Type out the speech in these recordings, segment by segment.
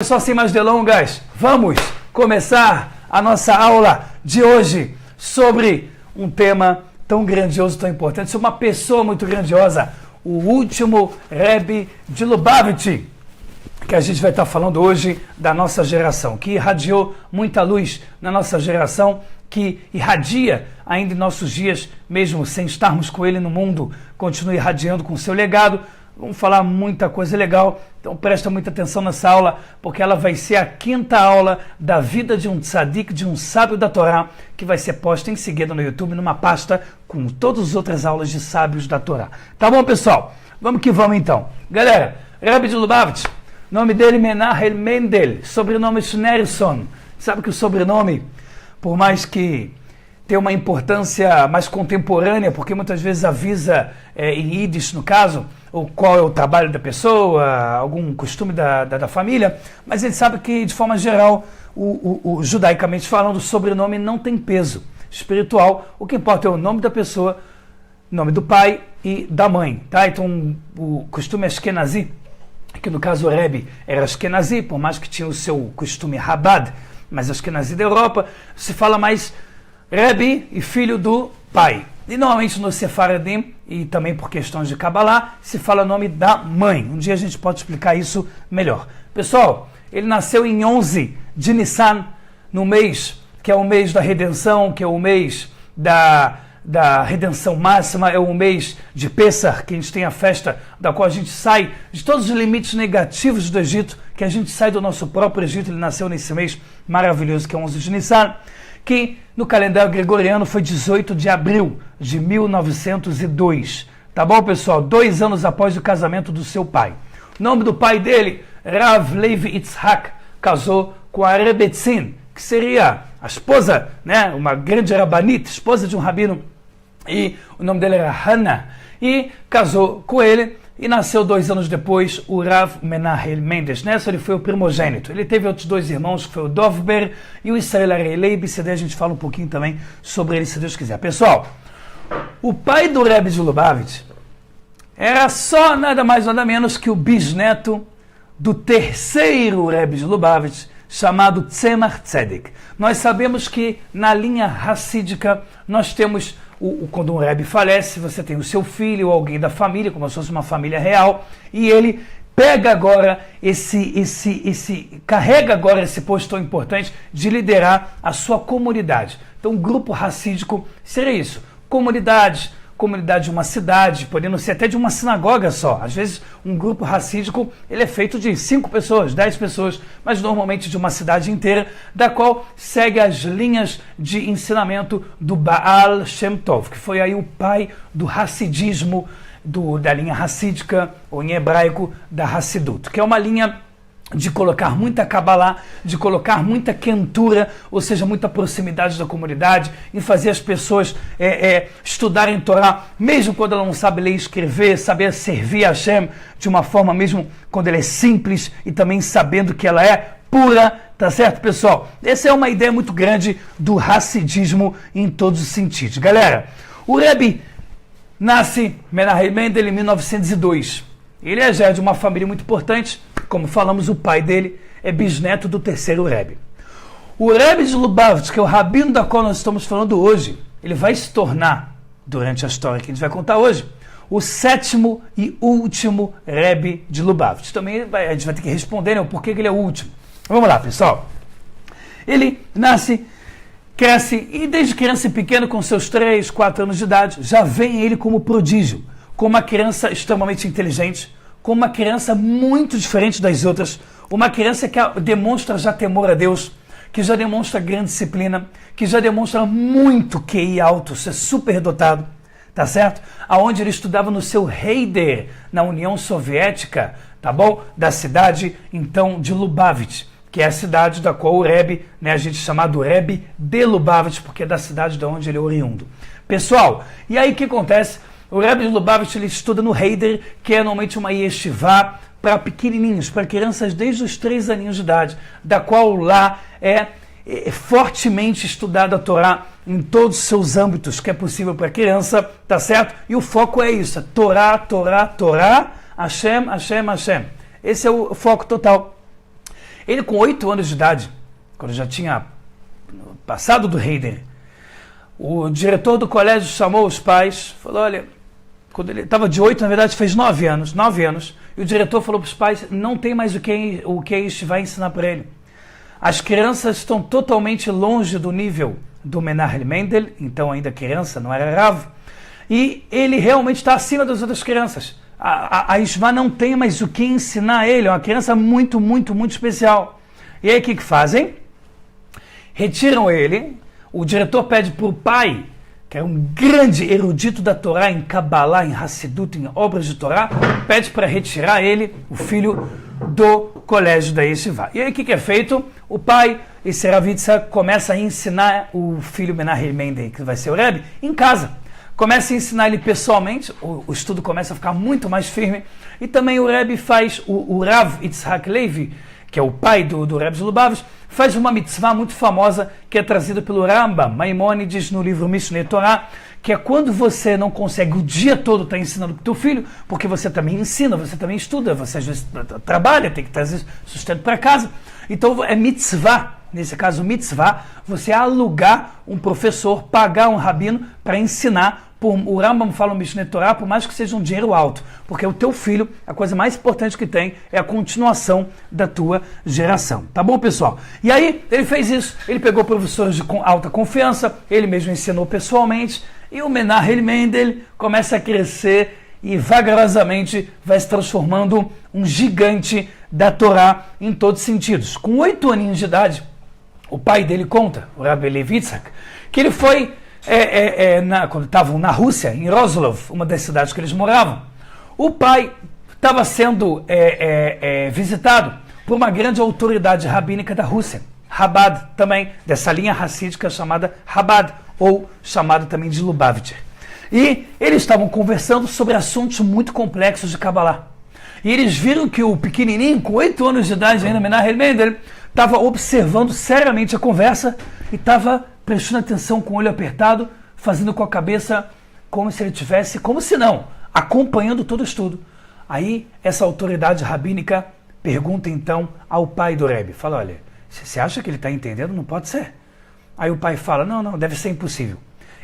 Só sem mais delongas, vamos começar a nossa aula de hoje sobre um tema tão grandioso, tão importante, sobre uma pessoa muito grandiosa, o último Rebbe de Lubavitch, que a gente vai estar falando hoje da nossa geração, que irradiou muita luz na nossa geração, que irradia ainda em nossos dias, mesmo sem estarmos com ele no mundo, continua irradiando com seu legado. Vamos falar muita coisa legal, então presta muita atenção nessa aula, porque ela vai ser a quinta aula da vida de um tzadik, de um sábio da Torá, que vai ser posta em seguida no YouTube, numa pasta com todas as outras aulas de sábios da Torá. Tá bom, pessoal? Vamos que vamos então. Galera, Rebbe de Lubavitch, nome dele Menahem Mendel, sobrenome Schneerson. Sabe que o sobrenome, por mais que tenha uma importância mais contemporânea, porque muitas vezes avisa em Yiddish, no caso, ou qual é o trabalho da pessoa, algum costume da família, mas ele sabe que, de forma geral, o judaicamente falando, o sobrenome não tem peso espiritual. O que importa é o nome da pessoa, nome do pai e da mãe. Tá? Então, o costume Ashkenazi, que no caso o Rebbe era Ashkenazi, por mais que tinha o seu costume Rabad, mas Ashkenazi da Europa, se fala mais Rebbe e filho do pai. E normalmente no Sefaradim, e também por questões de Kabbalah, se fala o nome da mãe. Um dia a gente pode explicar isso melhor. Pessoal, ele nasceu em 11 de Nissan, no mês, que é o mês da redenção, que é o mês da redenção máxima, é o mês de Pessah, que a gente tem a festa da qual a gente sai de todos os limites negativos do Egito, que a gente sai do nosso próprio Egito. Ele nasceu nesse mês maravilhoso, que é 11 de Nissan, que no calendário gregoriano foi 18 de abril de 1902. Tá bom, pessoal? 2 anos após o casamento do seu pai. O nome do pai dele, Rav Levi Yitzhak, casou com a Rebetzin, que seria a esposa, né, uma grande rabanita, esposa de um rabino, e o nome dele era Hannah, e casou com ele. E nasceu 2 anos depois o Rav Menahem Mendes. Nessa ele foi o primogênito. Ele teve outros 2 irmãos, que foi o Dovber e o Israel Areleib. Se der, a gente fala um pouquinho também sobre ele, se Deus quiser. Pessoal, o pai do Rebbe de Lubavitch era só nada mais nada menos que o bisneto do terceiro Rebbe de Lubavitch, chamado Tzemach Tzedek. Nós sabemos que na linha racídica nós temos quando um Rebbe falece, você tem o seu filho ou alguém da família, como se fosse uma família real, e ele pega agora carrega agora esse posto tão importante de liderar a sua comunidade. Então, o grupo racídico seria isso: comunidade de uma cidade, podendo ser até de uma sinagoga só. Às vezes, um grupo racídico ele é feito de 5 pessoas, 10 pessoas, mas normalmente de uma cidade inteira, da qual segue as linhas de ensinamento do Baal Shem Tov, que foi aí o pai do hassidismo, da linha racídica, ou em hebraico, da Hassidut, que é uma linha de colocar muita Kabbalah, de colocar muita quentura, ou seja, muita proximidade da comunidade, e fazer as pessoas estudarem Torá, mesmo quando ela não sabe ler e escrever, saber servir a Hashem de uma forma mesmo quando ela é simples, e também sabendo que ela é pura, tá certo, pessoal? Essa é uma ideia muito grande do hassidismo em todos os sentidos. Galera, o Rebbe nasce Menahem Mendel em 1902. Ele já é de uma família muito importante. Como falamos, o pai dele é bisneto do terceiro Rebbe. O Rebbe de Lubavitch, que é o rabino da qual nós estamos falando hoje, ele vai se tornar, durante a história que a gente vai contar hoje, o 7º e último Rebbe de Lubavitch. Também a gente vai ter que responder, né, o porquê que ele é o último. Vamos lá, pessoal. Ele nasce, cresce, e desde criança pequena, com seus 3, 4 anos de idade, já vem ele como prodígio, como uma criança extremamente inteligente, como uma criança muito diferente das outras, uma criança que demonstra já temor a Deus, que já demonstra grande disciplina, que já demonstra muito QI alto, ser super dotado, tá certo? Aonde ele estudava no seu Heider, na União Soviética, tá bom? Da cidade, então, de Lubavitch, que é a cidade da qual o Rebbe, né, a gente chama do Rebbe de Lubavitch, porque é da cidade de onde ele é oriundo. Pessoal, e aí o que acontece? O Rebbe de Lubavitch ele estuda no Heider, que é normalmente uma yeshivá para pequenininhos, para crianças desde os 3 aninhos de idade, da qual lá é fortemente estudada a Torá em todos os seus âmbitos que é possível para a criança, tá certo? E o foco é isso, Torá, Torá, Torá, Hashem, Hashem, Hashem. Esse é o foco total. Ele com 8 anos de idade, quando já tinha passado do Heider, o diretor do colégio chamou os pais, falou, olha, quando ele estava de 8, na verdade fez 9 anos, e o diretor falou para os pais, não tem mais o que a gente vai ensinar para ele. As crianças estão totalmente longe do nível do Menahem Mendel, então ainda criança, não era Rav, e ele realmente está acima das outras crianças. A Yeshiva não tem mais o que ensinar a ele, é uma criança muito, muito, muito especial. E aí o que fazem? Retiram ele, o diretor pede para o pai, que é um grande erudito da Torá, em Kabbalah, em Hassidut, em obras de Torá, pede para retirar ele, o filho, do colégio da Yeshiva. E aí o que é feito? O pai, esse Rav Yitzhak, começa a ensinar o filho Menahem Mendel, que vai ser o Rebbe, em casa. Começa a ensinar ele pessoalmente, o estudo começa a ficar muito mais firme, e também o Rebbe faz, o Rav Yitzhak Levi, que é o pai do Rebbe de Lubavitch, faz uma mitzvah muito famosa, que é trazida pelo Rambam Maimonides no livro Mishneh Torah, que é quando você não consegue o dia todo estar ensinando para o teu filho, porque você também ensina, você também estuda, você às vezes trabalha, tem que trazer sustento para casa. Então é mitzvah, nesse caso mitzvah, você alugar um professor, pagar um rabino para ensinar. O Rambam fala no Mishneh Torah, por mais que seja um dinheiro alto, porque o teu filho, a coisa mais importante que tem é a continuação da tua geração. Tá bom, pessoal? E aí, ele fez isso, ele pegou professores de alta confiança, ele mesmo ensinou pessoalmente, e o Menahem Mendel começa a crescer e vagarosamente vai se transformando um gigante da Torá em todos os sentidos. Com 8 aninhos de idade, o pai dele conta, o Rabbi Levi Yitzhak, que ele foi quando estavam na Rússia, em Roslov, uma das cidades que eles moravam, o pai estava sendo visitado por uma grande autoridade rabínica da Rússia, Chabad também, dessa linha racídica chamada Chabad, ou chamada também de Lubavitcher. E eles estavam conversando sobre assuntos muito complexos de Kabbalah. E eles viram que o pequenininho, com 8 anos de idade, ainda Menahem Mendel, estava observando seriamente a conversa e estava prestando atenção com o olho apertado, fazendo com a cabeça como se ele tivesse, como se não, acompanhando todo o estudo. Aí essa autoridade rabínica pergunta então ao pai do Rebbe, fala, olha, você acha que ele está entendendo? Não pode ser. Aí o pai fala, não, deve ser impossível.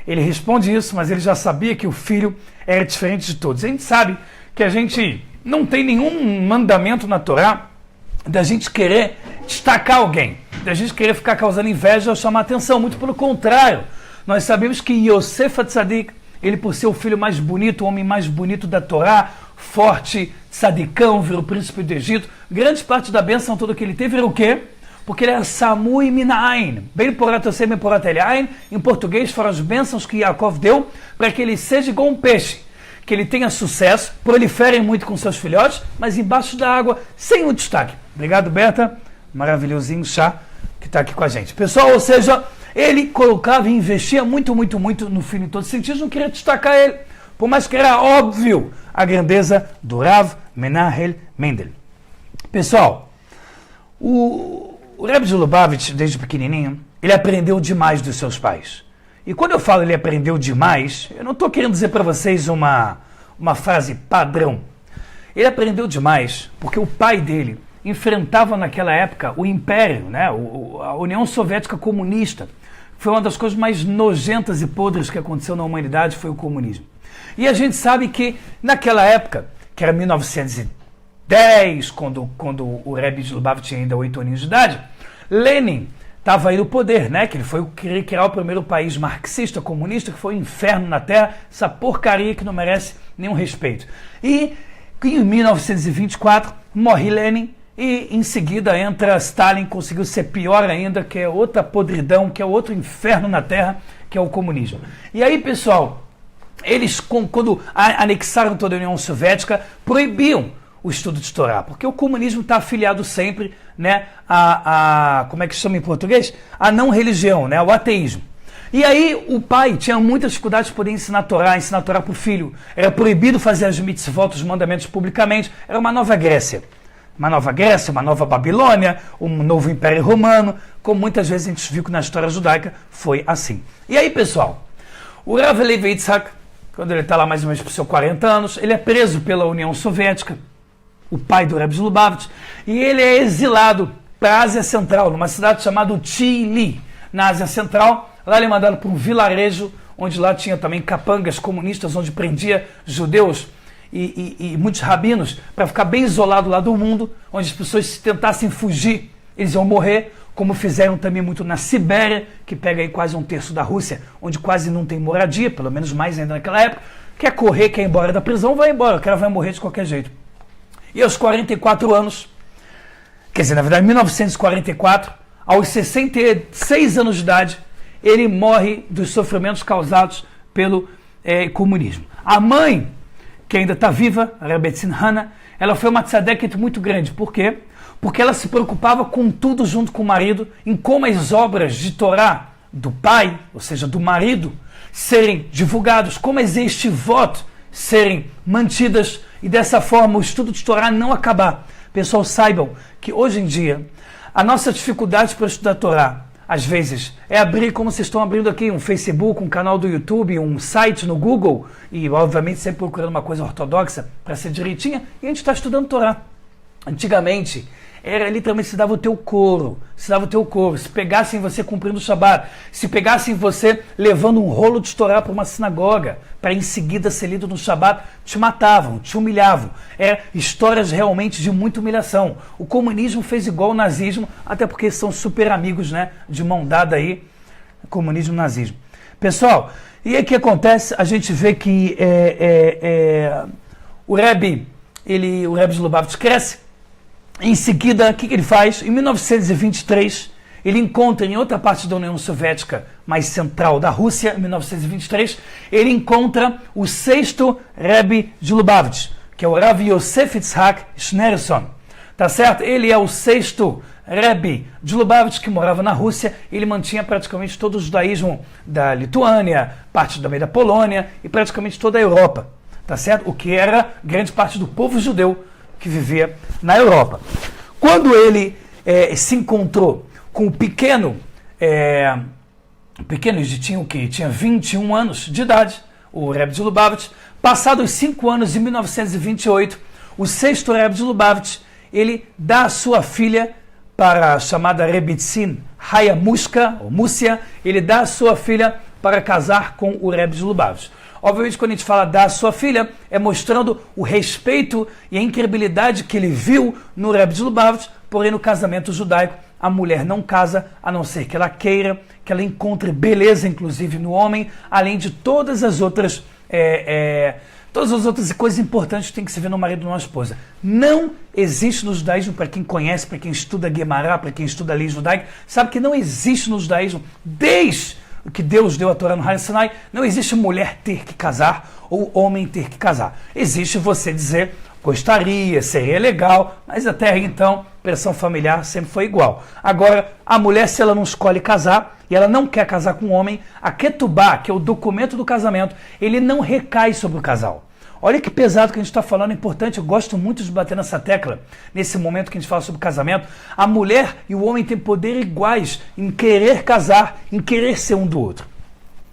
Ele responde isso, mas ele já sabia que o filho era diferente de todos. A gente sabe que a gente não tem nenhum mandamento na Torá da gente querer destacar alguém, da gente querer ficar causando inveja ou chamar atenção. Muito pelo contrário, nós sabemos que Yosef Atzadik, ele por ser o filho mais bonito, o homem mais bonito da Torá, forte, tzadikão, virou príncipe do Egito, grande parte da bênção toda que ele teve era o quê? Porque ele era Samui Minain, bem porat Yosef ben porat Eliain, em português foram as bênçãos que Yaakov deu para que ele seja igual um peixe, que ele tenha sucesso, prolifere muito com seus filhotes, mas embaixo da água, sem o destaque. Obrigado, Berta, maravilhosinho chá que está aqui com a gente. Pessoal, ou seja, ele colocava e investia muito, muito, muito no filho em todos os sentidos, não queria destacar ele, por mais que era óbvio a grandeza do Rav Menahem Mendel. Pessoal, o Rebbe de Lubavitch, desde pequenininho, ele aprendeu demais dos seus pais. E quando eu falo ele aprendeu demais, eu não estou querendo dizer para vocês uma frase padrão. Ele aprendeu demais porque o pai dele enfrentava naquela época o Império, né? A União Soviética Comunista. Foi uma das coisas mais nojentas e podres que aconteceu na humanidade, foi o comunismo. E a gente sabe que naquela época, que era 1910, quando o Rebbe de Lubavitch tinha ainda 8 aninhos de idade, Lenin estava aí no poder, né? Que ele foi criar o primeiro país marxista, comunista, que foi um inferno na Terra, essa porcaria que não merece nenhum respeito. E em 1924 morre Lenin e em seguida entra Stalin, conseguiu ser pior ainda, que é outra podridão, que é outro inferno na Terra, que é o comunismo. E aí, pessoal, eles, quando anexaram toda a União Soviética, proibiam o estudo de Torá, porque o comunismo está afiliado sempre, né, como é que chama em português? A não religião, né, o ateísmo. E aí o pai tinha muitas dificuldades de poder ensinar Torá para o filho. Era proibido fazer as mitzvot, os mandamentos publicamente. Era uma nova Grécia. Uma nova Grécia, uma nova Babilônia, um novo Império Romano, como muitas vezes a gente viu que na história judaica foi assim. E aí, pessoal, o Rav Levi Yitzhak, quando ele está lá mais ou menos por seus 40 anos, ele é preso pela União Soviética, o pai do Rebbe de Lubavitch, e ele é exilado para a Ásia Central, numa cidade chamada Chile, na Ásia Central. Lá ele é mandado para um vilarejo, onde lá tinha também capangas comunistas, onde prendia judeus e muitos rabinos, para ficar bem isolado lá do mundo, onde as pessoas, se tentassem fugir, eles iam morrer, como fizeram também muito na Sibéria, que pega aí quase um terço da Rússia, onde quase não tem moradia, pelo menos mais ainda naquela época. Quer correr, quer ir embora da prisão, vai embora, o cara vai morrer de qualquer jeito. E aos 44 anos, quer dizer, na verdade, em 1944, aos 66 anos de idade, ele morre dos sofrimentos causados pelo comunismo. A mãe, que ainda está viva, a Rebbetzin Hannah, ela foi uma tzadeket muito grande. Por quê? Porque ela se preocupava com tudo junto com o marido, em como as obras de Torá do pai, ou seja, do marido, serem divulgados, como as estivot serem mantidas, e dessa forma o estudo de Torá não acabar. Pessoal, saibam que hoje em dia a nossa dificuldade para estudar Torá, às vezes, é abrir, como vocês estão abrindo aqui, um Facebook, um canal do YouTube, um site no Google, e obviamente sempre procurando uma coisa ortodoxa para ser direitinha, e a gente está estudando Torá. Antigamente, era literalmente, se dava o teu couro, se pegassem você cumprindo o Shabat, se pegassem você levando um rolo de Torá para uma sinagoga, para em seguida ser lido no Shabat, te matavam, te humilhavam. Histórias realmente de muita humilhação. O comunismo fez igual ao nazismo, até porque são super amigos, né, de mão dada aí, comunismo e nazismo. Pessoal, e aí o que acontece? A gente vê que o Rebbe de Lubavitch cresce. Em seguida, o que ele faz? Em 1923, ele encontra em outra parte da União Soviética, mais central da Rússia, em 1923, ele encontra o sexto Rebbe de Lubavitch, que é o Rav Yosef Yitzhak Schneerson. Tá certo? Ele é o sexto Rebbe de Lubavitch, que morava na Rússia. Ele mantinha praticamente todo o judaísmo da Lituânia, parte também da Polônia e praticamente toda a Europa. Tá certo? O que era grande parte do povo judeu que vivia na Europa. Quando ele se encontrou com o pequeno tinha 21 anos de idade, o Rebbe de Lubavitch, passados 5 anos, em 1928, o sexto Rebbe de Lubavitch, ele dá a sua filha para a chamada Rebbetzin Haya Muska, ou Múcia, ele dá a sua filha para casar com o Rebbe de Lubavitch. Obviamente, quando a gente fala da sua filha, é mostrando o respeito e a incredibilidade que ele viu no Rebbe de Lubavitch, porém no casamento judaico, a mulher não casa, a não ser que ela queira, que ela encontre beleza, inclusive, no homem, além de todas as outras coisas importantes que tem que se ver no marido e numa esposa. Não existe no judaísmo, para quem conhece, para quem estuda Guemará, para quem estuda a lei judaica, sabe que não existe no judaísmo, desde o que Deus deu a Torá no Har Sinai, não existe mulher ter que casar ou homem ter que casar. Existe você dizer, gostaria, seria legal, mas até aí, então, pressão familiar sempre foi igual. Agora, a mulher, se ela não escolhe casar e ela não quer casar com um homem, a Ketubá, que é o documento do casamento, ele não recai sobre o casal. Olha que pesado que a gente está falando, é importante, eu gosto muito de bater nessa tecla, nesse momento que a gente fala sobre casamento. A mulher e o homem têm poder iguais em querer casar, em querer ser um do outro.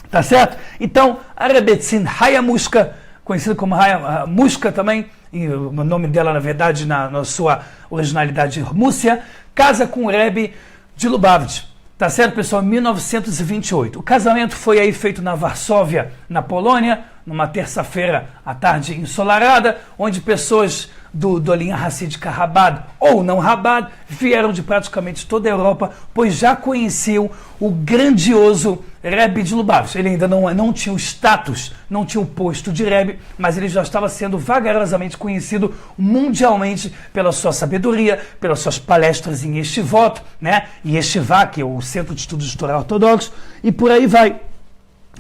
Tá certo? Então, a Rebbetzin Haya Muska, conhecida como Haya Muska também, e o nome dela, na verdade, na sua originalidade, Múcia, casa com o Rebbe de Lubavitch. Tá certo, pessoal? Em 1928. O casamento foi aí feito na Varsóvia, na Polônia, numa terça-feira à tarde ensolarada, onde pessoas da linha Hassídica Chabad ou não Chabad vieram de praticamente toda a Europa, pois já conheciam o grandioso Rebbe de Lubavitch. Ele ainda não tinha o status, não tinha o posto de Rebbe, mas ele já estava sendo vagarosamente conhecido mundialmente pela sua sabedoria, pelas suas palestras em Yeshivot, né? Yeshivá, que é o Centro de Estudos de Torá Ortodoxo, e por aí vai.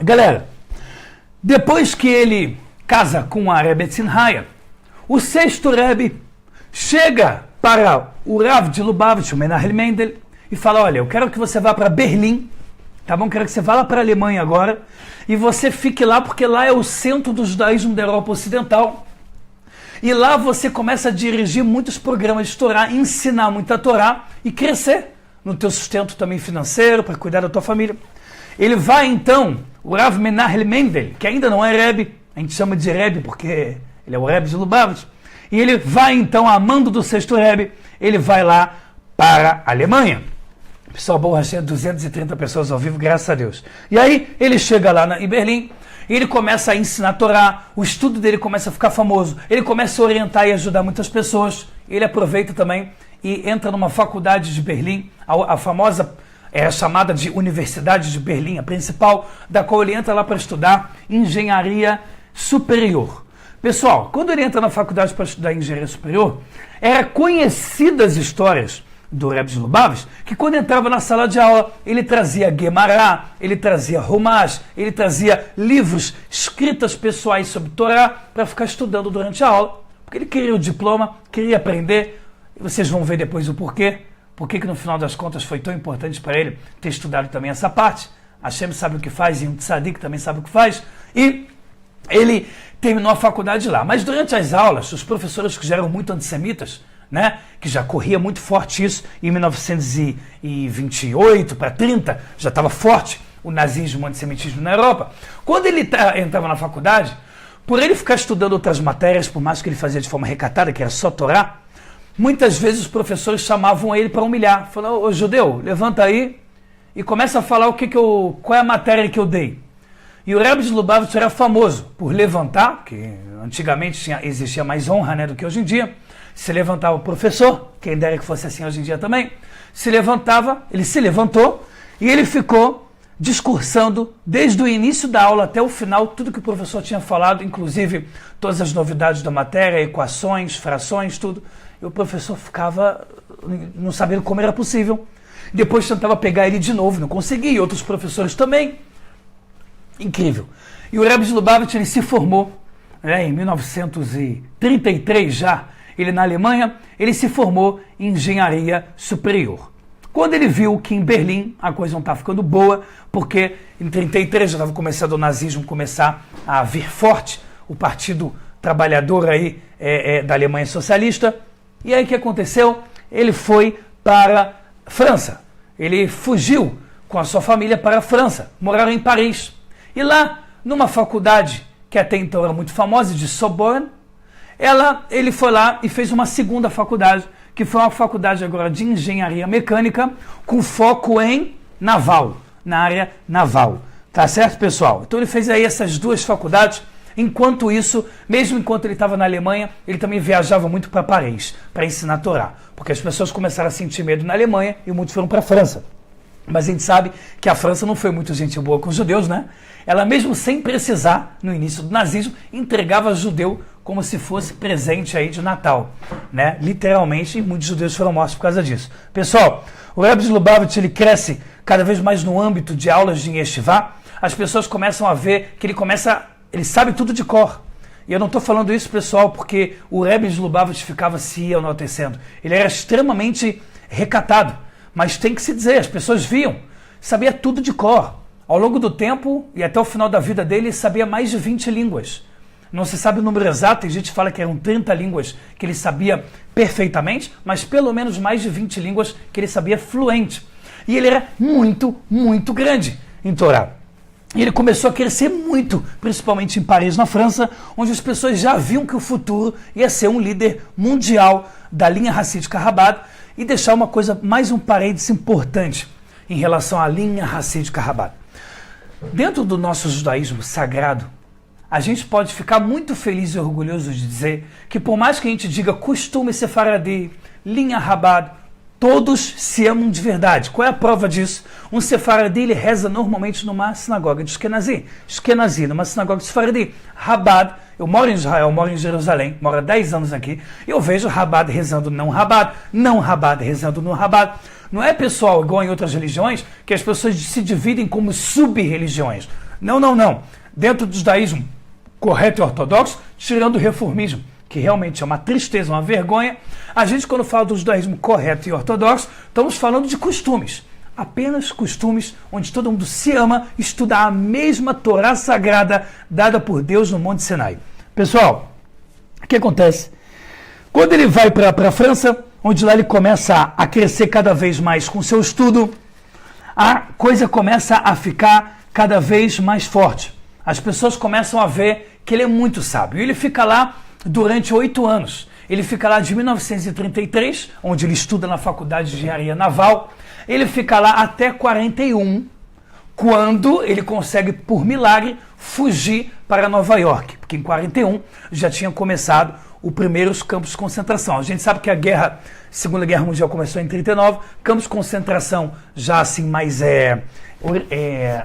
Galera, depois que ele casa com a Rebbetzin Haya, o sexto Rebbe chega para o Rav de Lubavitch, o Menahem Mendel, e fala, olha, eu quero que você vá para Berlim, tá bom? Quero que você vá lá para a Alemanha agora, e você fique lá, porque lá é o centro do judaísmo da Europa Ocidental, e lá você começa a dirigir muitos programas de Torá, ensinar muita Torá, e crescer no teu sustento também financeiro, para cuidar da tua família. Ele vai então, o Rav Menahem Mendel, que ainda não é Rebbe, a gente chama de Rebbe porque ele é o Rebbe de Lubavitch, e ele vai então, a mando do sexto Rebbe, ele vai lá para a Alemanha. Pessoal, borrachinha, 230 pessoas ao vivo, graças a Deus. E aí ele chega lá em Berlim, e ele começa a ensinar a Torá, o estudo dele começa a ficar famoso, ele começa a orientar e ajudar muitas pessoas. Ele aproveita também e entra numa faculdade de Berlim, a famosa, chamada de Universidade de Berlim, a principal, da qual ele entra lá para estudar engenharia superior. Pessoal, quando ele entra na faculdade para estudar engenharia superior, era conhecidas histórias do Rebbe de Lubavitch, que quando entrava na sala de aula, ele trazia Guemará, ele trazia Rumash, ele trazia livros, escritas pessoais sobre Torá, para ficar estudando durante a aula, porque ele queria o diploma, queria aprender, e vocês vão ver depois o porquê, porque que no final das contas foi tão importante para ele ter estudado também essa parte. Hashem sabe o que faz, e um tzadik também sabe o que faz, e ele terminou a faculdade lá. Mas durante as aulas, os professores que já eram muito antissemitas, né, que já corria muito forte isso, em 1928 para 30, já estava forte o nazismo, o antissemitismo na Europa. Quando ele entrava na faculdade, por ele ficar estudando outras matérias, por mais que ele fazia de forma recatada, que era só Torá, muitas vezes os professores chamavam ele para humilhar. Falaram: ô judeu, levanta aí e começa a falar qual é a matéria que eu dei. E o Rebbe de Lubavitch era famoso por levantar, que antigamente existia mais honra, né, do que hoje em dia. Se levantava o professor, quem dera que fosse assim hoje em dia também, ele se levantou e ele ficou discursando desde o início da aula até o final, tudo que o professor tinha falado, inclusive todas as novidades da matéria, equações, frações, tudo. E o professor ficava não sabendo como era possível. Depois tentava pegar ele de novo, não conseguia, e outros professores também. Incrível. E o Rebbe de Lubavitch, ele se formou, né, em 1933 já, ele na Alemanha, ele se formou em engenharia superior. Quando ele viu que em Berlim a coisa não estava ficando boa, porque em 1933 já estava começando o nazismo começar a vir forte, o partido trabalhador aí da Alemanha socialista. E aí o que aconteceu? Ele foi para a França. Ele fugiu com a sua família para a França, moraram em Paris. E lá, numa faculdade que até então era muito famosa, de Sorbonne, ele foi lá e fez uma segunda faculdade, que foi uma faculdade agora de engenharia mecânica, com foco em naval, na área naval. Tá certo, pessoal? Então ele fez aí essas duas faculdades. Enquanto isso, mesmo enquanto ele estava na Alemanha, ele também viajava muito para Paris, para ensinar a Torá. Porque as pessoas começaram a sentir medo na Alemanha e muitos foram para a França. Mas a gente sabe que a França não foi muito gente boa com os judeus, né? Ela mesmo sem precisar, no início do nazismo, entregava judeu como se fosse presente aí de Natal, né? Literalmente, e muitos judeus foram mortos por causa disso. Pessoal, o Rebbe de Lubavitch, ele cresce cada vez mais no âmbito de aulas de Yeshivá. As pessoas começam a ver que ele sabe tudo de cor. E eu não estou falando isso, pessoal, porque o Rebbe de Lubavitch ficava se enaltecendo. Ele era extremamente recatado. Mas tem que se dizer, as pessoas viam, sabia tudo de cor. Ao longo do tempo e até o final da vida dele, ele sabia mais de 20 línguas. Não se sabe o número exato, tem gente que fala que eram 30 línguas que ele sabia perfeitamente, mas pelo menos mais de 20 línguas que ele sabia fluente. E ele era muito, muito grande em Torá. E ele começou a crescer muito, principalmente em Paris, na França, onde as pessoas já viam que o futuro ia ser um líder mundial da linha Hassídica Chabad, e deixar mais um parênteses importante em relação à linha Hassídica Chabad. Dentro do nosso judaísmo sagrado, a gente pode ficar muito feliz e orgulhoso de dizer que por mais que a gente diga costume sefaradi, linha Chabad, todos se amam de verdade. Qual é a prova disso? Um sefaradi, ele reza normalmente numa sinagoga de Ashkenazi, numa sinagoga de sefaradi. Chabad, eu moro em Israel, moro em Jerusalém, moro há 10 anos aqui, eu vejo Chabad rezando não Chabad rezando no Chabad. Não é, pessoal, igual em outras religiões, que as pessoas se dividem como sub-religiões. Não. Dentro do judaísmo correto e ortodoxo, tirando o reformismo, que realmente é uma tristeza, uma vergonha, a gente, quando fala do judaísmo correto e ortodoxo, estamos falando de costumes. Apenas costumes onde todo mundo se ama, estuda a mesma Torá sagrada dada por Deus no Monte Sinai. Pessoal, o que acontece? Quando ele vai para a França, onde lá ele começa a crescer cada vez mais com seu estudo, a coisa começa a ficar cada vez mais forte. As pessoas começam a ver que ele é muito sábio. E ele fica lá durante 8 anos. Ele fica lá de 1933, onde ele estuda na Faculdade de Engenharia Naval. Ele fica lá até 41, quando ele consegue, por milagre, fugir para Nova York, porque em 41 já tinha começado os primeiros campos de concentração. A gente sabe que a Segunda Guerra Mundial começou em 39, campos de concentração já assim mais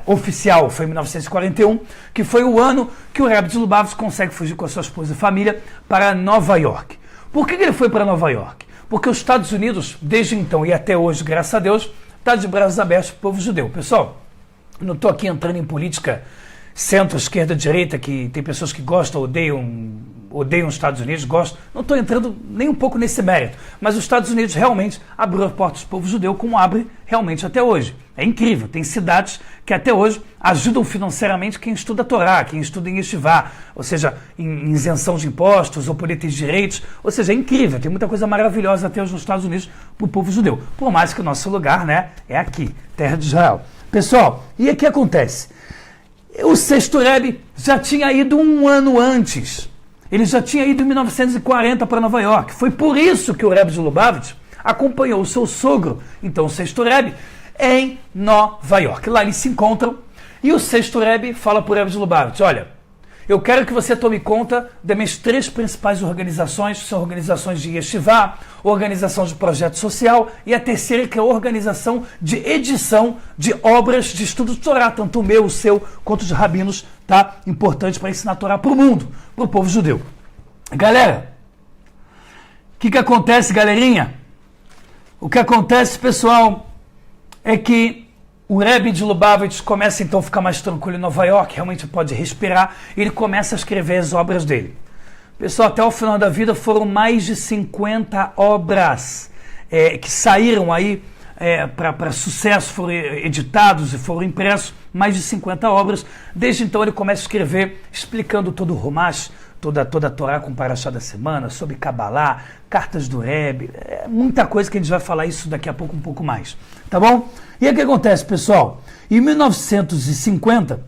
oficial foi em 1941, que foi o ano que o Rebbe de Lubavitch consegue fugir com a sua esposa e família para Nova York. Por que ele foi para Nova York? Porque os Estados Unidos, desde então e até hoje, graças a Deus, está de braços abertos para o povo judeu. Pessoal, eu não estou aqui entrando em política centro, esquerda, direita, que tem pessoas que gostam, odeiam os Estados Unidos, gostam. Não estou entrando nem um pouco nesse mérito. Mas os Estados Unidos realmente abriu as portas do povo judeu, como abre realmente até hoje. É incrível. Tem cidades que até hoje ajudam financeiramente quem estuda a Torá, quem estuda em Yeshivá, ou seja, em isenção de impostos ou poder ter direitos. Ou seja, é incrível. Tem muita coisa maravilhosa até hoje nos Estados Unidos para o povo judeu. Por mais que o nosso lugar, né, é aqui, terra de Israel. Pessoal, e o que acontece? O sexto Rebbe já tinha ido um ano antes. Ele já tinha ido em 1940 para Nova York. Foi por isso que o Rebbe de Lubavitch acompanhou o seu sogro, então o sexto Rebbe, em Nova York. Lá eles se encontram e o sexto Rebbe fala para o Rebbe de Lubavitch: olha, eu quero que você tome conta das minhas 3 principais organizações, que são organizações de Yeshivá, organização de projeto social, e a terceira, que é a organização de edição de obras de estudo de Torá, tanto o meu, o seu, quanto os rabinos, tá? Importante para ensinar a Torá para o mundo, para o povo judeu. Galera, o que acontece, galerinha? O que acontece, pessoal, é que o Rebbe de Lubavitch começa então a ficar mais tranquilo em Nova York, realmente pode respirar, e ele começa a escrever as obras dele. Pessoal, até o final da vida foram mais de 50 obras que saíram aí para sucesso, foram editados e foram impressos, mais de 50 obras. Desde então ele começa a escrever, explicando todo o Rumash, toda a Torá com Parashá da semana, sobre Kabbalah, cartas do Rebbe, muita coisa que a gente vai falar isso daqui a pouco, um pouco mais, tá bom? E aí o que acontece, pessoal? Em 1950,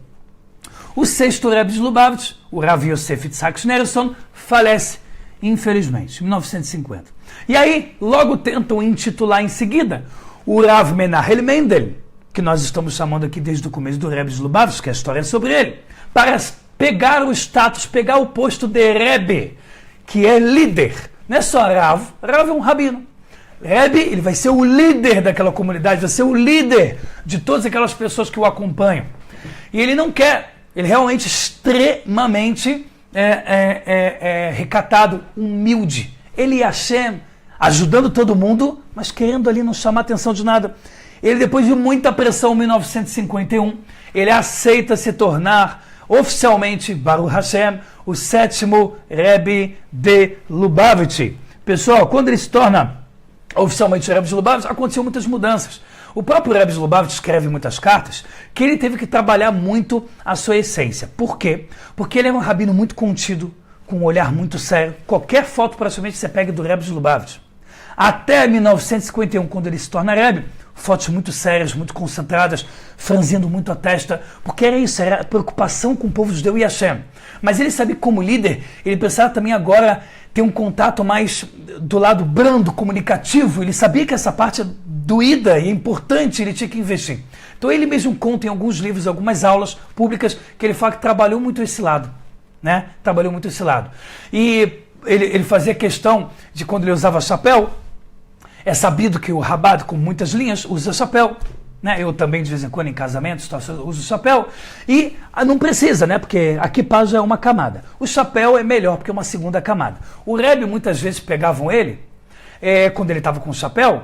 o sexto Rebbe de Lubavitch, o Rav Yosef Yitzhak Schneerson, falece, infelizmente, em 1950. E aí, logo tentam intitular em seguida o Rav Menachem Mendel, que nós estamos chamando aqui desde o começo do Rebbe de Lubavitch, que é a história sobre ele, para pegar o status, pegar o posto de Rebbe, que é líder. Não é só Rav, Rav é um rabino. Rebbe, ele vai ser o líder daquela comunidade, vai ser o líder de todas aquelas pessoas que o acompanham. E ele não quer, ele realmente extremamente recatado, humilde. Ele e Hashem, ajudando todo mundo, mas querendo ali não chamar atenção de nada. Ele, depois de muita pressão, em 1951, ele aceita se tornar oficialmente, Baruch Hashem, o 7º Rebbe de Lubavitch. Pessoal, quando ele se torna oficialmente o Rebbe de Lubavitch, aconteceu muitas mudanças. O próprio Rebbe de Lubavitch escreve muitas cartas que ele teve que trabalhar muito a sua essência. Por quê? Porque ele é um rabino muito contido, com um olhar muito sério. Qualquer foto praticamente você pega do Rebbe de Lubavitch. Até 1951, quando ele se torna Rebbe, fotos muito sérias, muito concentradas, franzindo muito a testa, porque era isso, era a preocupação com o povo judeu e Hashem. Mas ele sabia que, como líder, ele precisava também agora ter um contato mais do lado brando, comunicativo. Ele sabia que essa parte é doída e importante, ele tinha que investir. Então ele mesmo conta em alguns livros, algumas aulas públicas, que ele fala que trabalhou muito esse lado, né? Trabalhou muito esse lado. E ele fazia questão de, quando ele usava chapéu, é sabido que o Rabado, com muitas linhas, usa chapéu, né? Eu também, de vez em quando, em casamentos, uso chapéu. E não precisa, né? Porque a kippah já é uma camada. O chapéu é melhor, porque é uma segunda camada. O Rebbe, muitas vezes, pegavam ele, quando ele estava com o chapéu,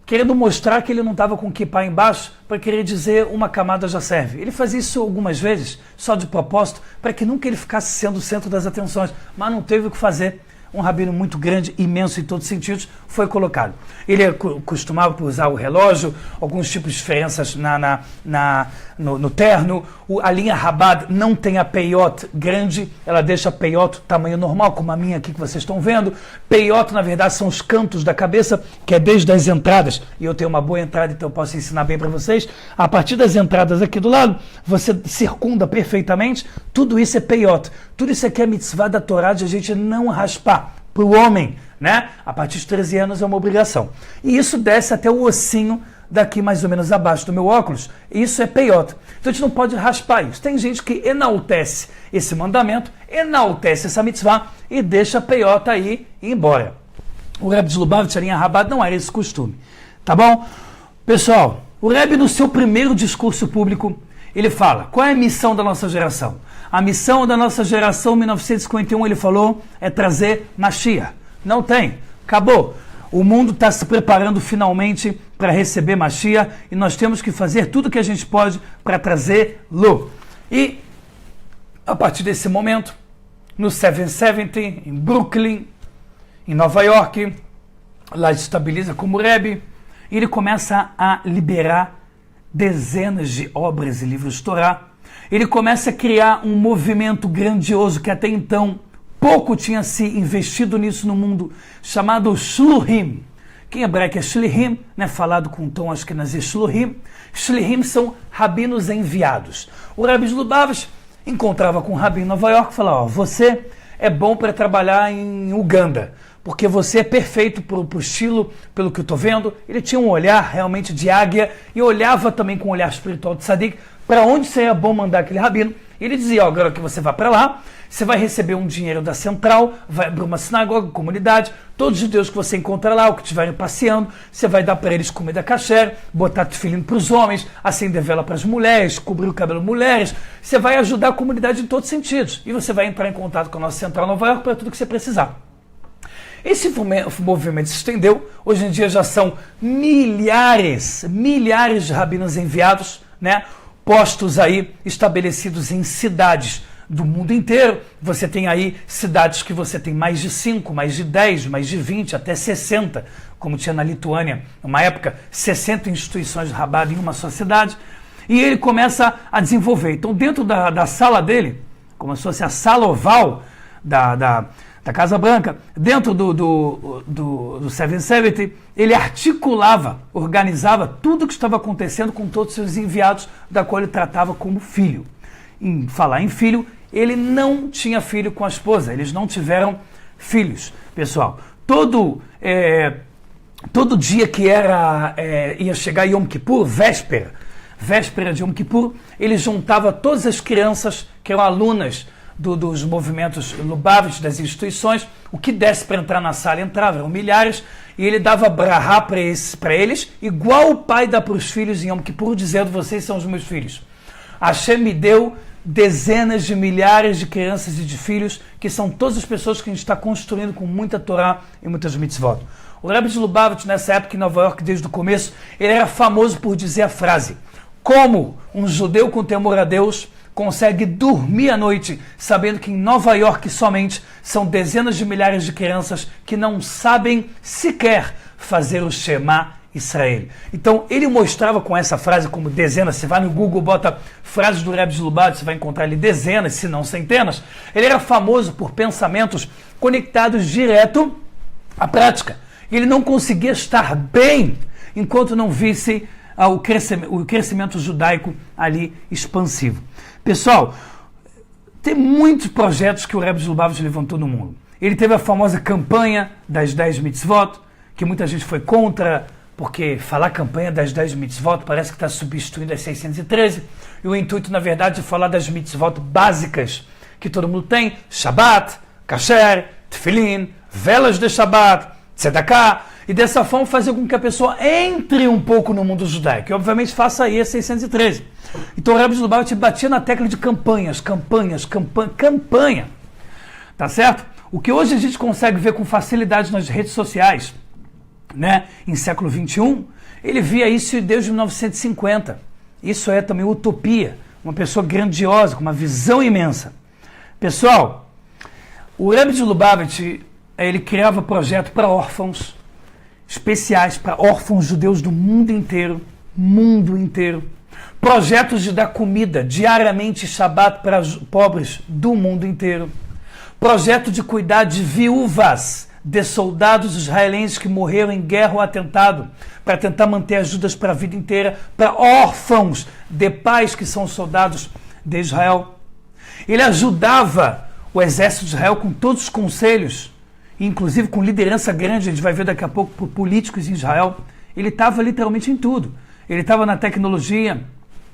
querendo mostrar que ele não estava com kippah embaixo, para querer dizer uma camada já serve. Ele fazia isso algumas vezes, só de propósito, para que nunca ele ficasse sendo o centro das atenções. Mas não teve o que fazer. Um rabino muito grande, imenso em todos os sentidos, foi colocado. Ele costumava usar o relógio, alguns tipos de diferenças no terno. A linha Rabad não tem a peiot grande, ela deixa a peiot tamanho normal, como a minha aqui que vocês estão vendo. Peiot, na verdade, são os cantos da cabeça, que é desde as entradas. E eu tenho uma boa entrada, então eu posso ensinar bem para vocês. A partir das entradas aqui do lado, você circunda perfeitamente. Tudo isso é peiot. Tudo isso aqui é mitzvah da Torá, de a gente não raspar. para o homem, né? A partir de 13 anos é uma obrigação. E isso desce até o ossinho daqui mais ou menos abaixo do meu óculos. Isso é peiota. Então a gente não pode raspar isso. Tem gente que enaltece esse mandamento, enaltece essa mitzvah e deixa a peiota aí e ir embora. O Rebbe de Lubavitch, Arinha Rabat, não era esse costume. Tá bom? Pessoal, o Rebbe no seu primeiro discurso público, ele fala, qual é a missão da nossa geração? A missão da nossa geração, em 1951, ele falou, é trazer Mashiach. Não tem. Acabou. O mundo está se preparando finalmente para receber Mashiach e nós temos que fazer tudo o que a gente pode para trazê-lo. E, a partir desse momento, no 770, em Brooklyn, em Nova York, lá se estabiliza como Rebbe, e ele começa a liberar dezenas de obras e livros de Torá. Ele começa a criar um movimento grandioso que até então pouco tinha se investido nisso no mundo, chamado Shluchim. Que em hebraico é Shlichim, né, falado com tom ashkenazi Shluchim. Shlichim são rabinos enviados. O Rebbe de Lubavitch encontrava com um rabino em Nova York e falava, você é bom para trabalhar em Uganda, porque você é perfeito para o estilo, pelo que eu estou vendo. Ele tinha um olhar realmente de águia e olhava também com um olhar espiritual de tzadik para onde seria bom mandar aquele rabino. Ele dizia, agora que você vai para lá, você vai receber um dinheiro da central, vai abrir uma sinagoga, comunidade, todos os judeus que você encontra lá, ou que estiverem passeando, você vai dar para eles comida kasher, botar tefilim para os homens, acender vela para as mulheres, cobrir o cabelo de mulheres, você vai ajudar a comunidade em todos os sentidos. E você vai entrar em contato com a nossa central Nova York para tudo que você precisar. Esse movimento se estendeu, hoje em dia já são milhares de rabinos enviados, né, postos aí, estabelecidos em cidades do mundo inteiro. Você tem aí cidades que você tem mais de 5, mais de 10, mais de 20, até 60, como tinha na Lituânia, numa época, 60 instituições de Rabado em uma só cidade, e ele começa a desenvolver. Então, dentro da sala dele, como se fosse a sala oval da Casa Branca, dentro do 770, ele articulava, organizava tudo o que estava acontecendo com todos os seus enviados, da qual ele tratava como filho. Em falar em filho, ele não tinha filho com a esposa, eles não tiveram filhos. Pessoal, todo dia que ia chegar Yom Kippur, véspera de Yom Kippur, ele juntava todas as crianças que eram alunas dos movimentos Lubavitch, das instituições, o que desse para entrar na sala entrava, eram milhares, e ele dava brahá para eles, igual o pai dá para os filhos em Yom Kippur, dizendo, vocês são os meus filhos. Hashem me deu dezenas de milhares de crianças e de filhos, que são todas as pessoas que a gente está construindo com muita Torá e muitas mitzvot. O Rebbe de Lubavitch, nessa época em Nova York, desde o começo, ele era famoso por dizer a frase, como um judeu com temor a Deus consegue dormir à noite sabendo que em Nova York somente são dezenas de milhares de crianças que não sabem sequer fazer o Shema Israel. Então ele mostrava com essa frase como dezenas, você vai no Google, bota frases do Rebbe de Lubavitch, você vai encontrar ali dezenas, se não centenas. Ele era famoso por pensamentos conectados direto à prática. Ele não conseguia estar bem enquanto não visse o crescimento judaico ali expansivo. Pessoal, tem muitos projetos que o Rebbe de Lubavitch levantou no mundo. Ele teve a famosa campanha das 10 mitzvot, que muita gente foi contra, porque falar campanha das 10 mitzvot parece que está substituindo as 613, e o intuito, na verdade, é falar das mitzvot básicas que todo mundo tem, Shabbat, Kasher, Tefilin, velas de Shabbat, Tzedakah, e dessa forma fazer com que a pessoa entre um pouco no mundo judaico, e obviamente faça aí a 613. Então o Rebbe de Lubavitch batia na tecla de campanha, tá certo? O que hoje a gente consegue ver com facilidade nas redes sociais, né, em século XXI, ele via isso desde 1950. Isso é também utopia, uma pessoa grandiosa, com uma visão imensa. Pessoal, o Rebbe de Lubavitch, ele criava projeto para órfãos, especiais para órfãos judeus do mundo inteiro, projetos de dar comida diariamente Shabbat para os pobres do mundo inteiro, projeto de cuidar de viúvas de soldados israelenses que morreram em guerra ou atentado, para tentar manter ajudas para a vida inteira, para órfãos de pais que são soldados de Israel. Ele ajudava o exército de Israel com todos os conselhos inclusive com liderança grande, a gente vai ver daqui a pouco, por políticos em Israel. Ele estava literalmente em tudo. Ele estava na tecnologia,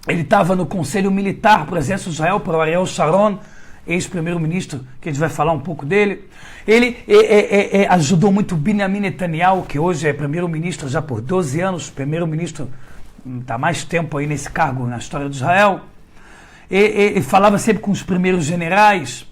ele estava no conselho militar para o exército de Israel, para o Ariel Sharon, ex-primeiro-ministro, que a gente vai falar um pouco dele. Ele ajudou muito Benjamin Netanyahu, que hoje é primeiro-ministro já por 12 anos, primeiro-ministro está mais tempo aí nesse cargo na história de Israel. Ele falava sempre com os primeiros generais,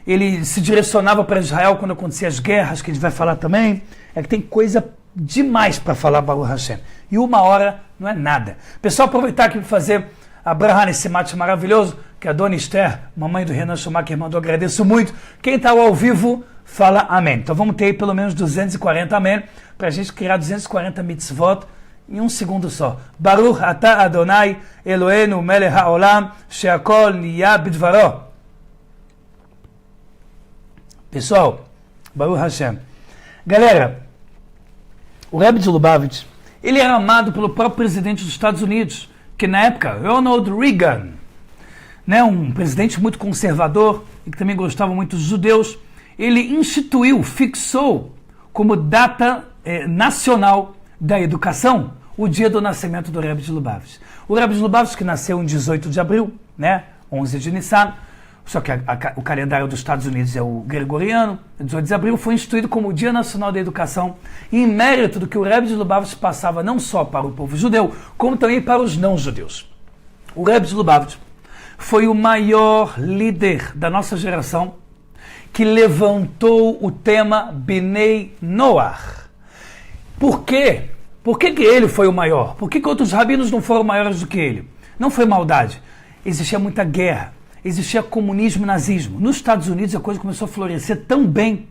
ele se direcionava para Israel quando aconteciam as guerras, que a gente vai falar também. É que tem coisa demais para falar, Baruch Hashem. E 1 hora não é nada. Pessoal, aproveitar aqui para fazer Abraham nesse mate maravilhoso, que a dona Esther, mamãe do Renan Schumacher, mandou, agradeço muito. Quem está ao vivo, fala amém. Então vamos ter aí pelo menos 240 amém, para a gente criar 240 mitzvot em 1 segundo só. Baruch atah Adonai Eloheinu melech haolam she'akol niyah bidvaro. Pessoal, Baruch Hashem. Galera, o Rebbe de Lubavitch, ele era amado pelo próprio presidente dos Estados Unidos, que na época, Ronald Reagan, né, um presidente muito conservador e que também gostava muito dos judeus, ele instituiu, fixou como data nacional da educação o dia do nascimento do Rebbe de Lubavitch. O Rebbe de Lubavitch, que nasceu em 18 de abril, né, 11 de Nissan, só que o calendário dos Estados Unidos é o gregoriano, 18 de abril, foi instituído como o Dia Nacional da Educação, em mérito do que o Rebbe de Lubavitch passava não só para o povo judeu, como também para os não-judeus. O Rebbe de Lubavitch foi o maior líder da nossa geração que levantou o tema Bnei Noach. Por quê? Por que ele foi o maior? Por que outros rabinos não foram maiores do que ele? Não foi maldade. Existia muita guerra. Existia comunismo e nazismo. Nos Estados Unidos a coisa começou a florescer tão bem,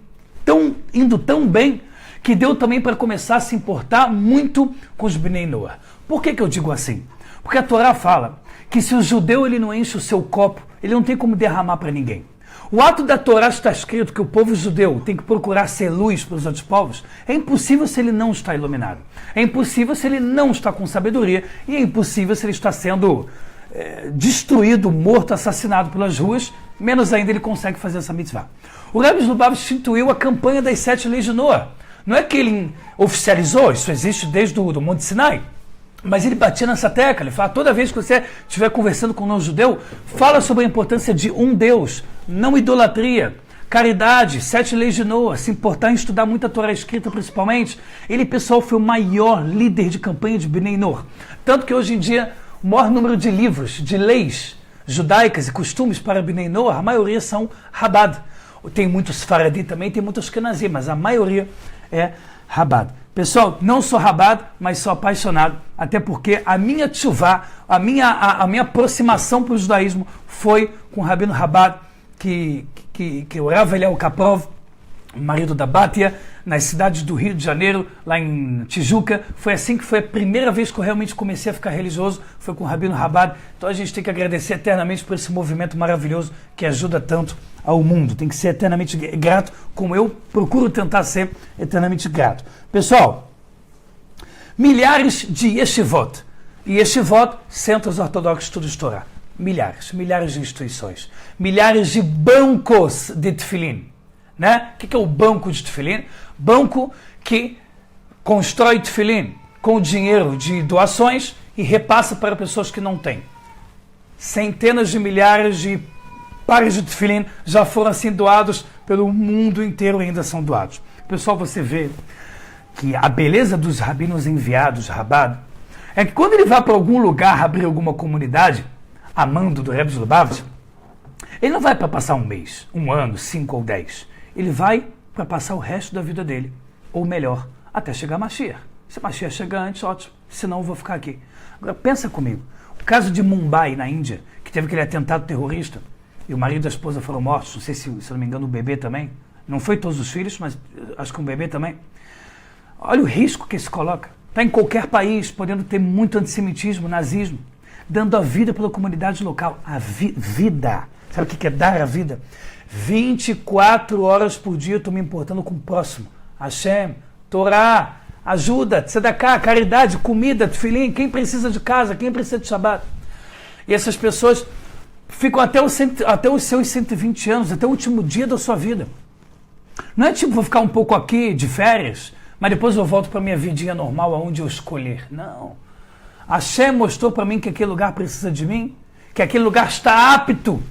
indo tão bem, que deu também para começar a se importar muito com os Bnei Noach. Por que eu digo assim? Porque a Torá fala que se o judeu ele não enche o seu copo, ele não tem como derramar para ninguém. O ato da Torá está escrito que o povo judeu tem que procurar ser luz para os outros povos. É impossível se ele não está iluminado. É impossível se ele não está com sabedoria. E é impossível se ele está sendo destruído, morto, assassinado pelas ruas, menos ainda ele consegue fazer essa mitzvah. O Rebbe de Lubavitch instituiu a campanha das 7 leis de Noah. Não é que ele oficializou, isso existe desde o Monte Sinai, mas ele batia nessa tecla, ele fala, toda vez que você estiver conversando com um não-judeu, fala sobre a importância de um Deus, não idolatria, caridade, 7 leis de Noah, se importar em estudar muito a Torá escrita principalmente. Ele, pessoal, foi o maior líder de campanha de Bnei Noach. Tanto que hoje em dia, o maior número de livros, de leis judaicas e costumes para Bnei Noach, a maioria são Chabad. Tem muitos Faradi também, tem muitos Ashkenazi, mas a maioria é Chabad. Pessoal, não sou Chabad, mas sou apaixonado, até porque a minha tchuvá, a minha aproximação para o judaísmo foi com o Rabino Chabad, que o Rav Eliel Kaprov, marido da Bátia, nas cidades do Rio de Janeiro, lá em Tijuca. Foi assim que foi a primeira vez que eu realmente comecei a ficar religioso, foi com o Rabino Chabad. Então a gente tem que agradecer eternamente por esse movimento maravilhoso que ajuda tanto ao mundo. Tem que ser eternamente grato, como eu procuro tentar ser eternamente grato. Pessoal, milhares de yeshivot. E yeshivot, centros ortodoxos de estudo de Torá. Milhares de instituições. Milhares de bancos de tefilim. Né? O que é o banco de tefilim? Banco que constrói tefilim com dinheiro de doações e repassa para pessoas que não têm. Centenas de milhares de pares de tefilim já foram assim doados pelo mundo inteiro e ainda são doados. Pessoal, você vê que a beleza dos rabinos enviados, Chabad, é que quando ele vai para algum lugar abrir alguma comunidade, amando do Rebbe de Lubavitch, ele não vai para passar um mês, um ano, 5 ou 10. Ele vai para passar o resto da vida dele. Ou melhor, até chegar Mashiach. Se Mashiach chegar antes, ótimo. Senão eu vou ficar aqui. Agora, pensa comigo. O caso de Mumbai, na Índia, que teve aquele atentado terrorista, e o marido e a esposa foram mortos, não sei se não me engano, o bebê também. Não foi todos os filhos, mas acho que um bebê também. Olha o risco que se coloca. Está em qualquer país, podendo ter muito antissemitismo, nazismo, dando a vida pela comunidade local. A vida. Sabe o que é dar a vida? 24 horas por dia eu estou me importando com o próximo. Hashem, Torá, ajuda, tzedakah, caridade, comida, tefilim, quem precisa de casa, quem precisa de Shabbat. E essas pessoas ficam até os seus 120 anos, até o último dia da sua vida, Não é tipo, vou ficar um pouco aqui de férias, mas depois eu volto para minha vidinha normal, aonde eu escolher. Não. Hashem mostrou para mim que aquele lugar precisa de mim, que aquele lugar está apto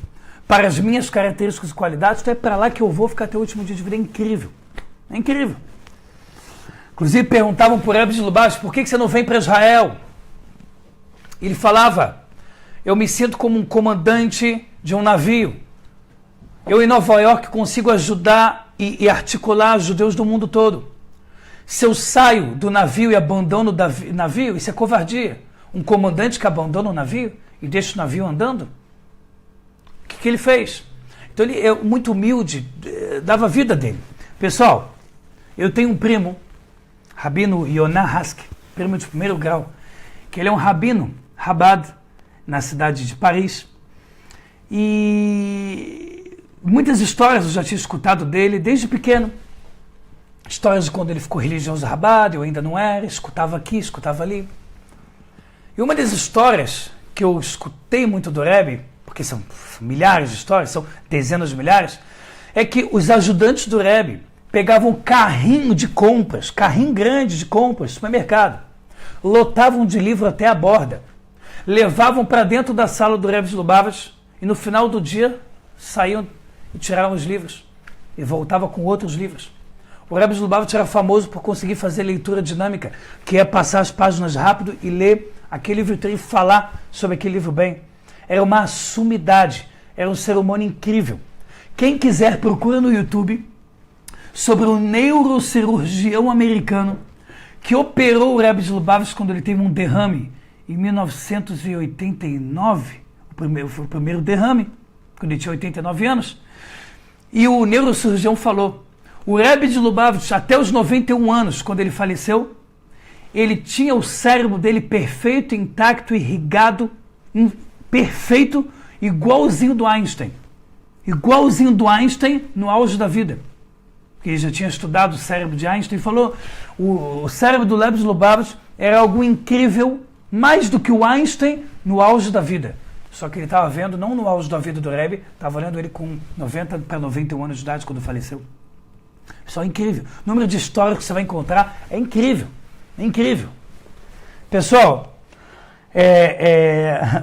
para as minhas características e qualidades, então é para lá que eu vou ficar até o último dia de vida. É incrível. É incrível. Inclusive perguntavam por Rebbe de Lubavitch, por que você não vem para Israel? Ele falava, eu me sinto como um comandante de um navio. Eu em Nova York consigo ajudar e articular os judeus do mundo todo. Se eu saio do navio e abandono o navio, isso é covardia. Um comandante que abandona o navio e deixa o navio andando? O que ele fez? Então ele é muito humilde, dava a vida dele. Pessoal, eu tenho um primo, Rabino Yonah Hask, primo de primeiro grau, que ele é um rabino, Chabad, na cidade de Paris. E muitas histórias eu já tinha escutado dele desde pequeno. Histórias de quando ele ficou religioso Chabad, eu ainda não era, escutava aqui, escutava ali. E uma das histórias que eu escutei muito do Rebbe, porque são milhares de histórias, são dezenas de milhares, é que os ajudantes do Rebbe pegavam um carrinho de compras, carrinho grande de compras, supermercado, lotavam de livro até a borda, levavam para dentro da sala do Rebbe de Lubavitch e no final do dia saíam e tiravam os livros e voltavam com outros livros. O Rebbe de Lubavitch era famoso por conseguir fazer leitura dinâmica, que é passar as páginas rápido e ler aquele livro e falar sobre aquele livro bem. Era uma sumidade, era um ser humano incrível. Quem quiser, procura no YouTube sobre um neurocirurgião americano que operou o Rebbe de Lubavitch quando ele teve um derrame em 1989, foi o primeiro derrame, quando ele tinha 89 anos. E o neurocirurgião falou, o Rebbe de Lubavitch, até os 91 anos, quando ele faleceu, ele tinha o cérebro dele perfeito, intacto, irrigado, perfeito, igualzinho do Einstein. Igualzinho do Einstein no auge da vida. Ele já tinha estudado o cérebro de Einstein e falou, o cérebro do Rebbe de Lubavitch era algo incrível, mais do que o Einstein no auge da vida. Só que ele estava vendo, não no auge da vida do Rebbe, estava olhando ele com 90 para 91 anos de idade quando faleceu. Isso é incrível. O número de histórias que você vai encontrar é incrível. É incrível. Pessoal,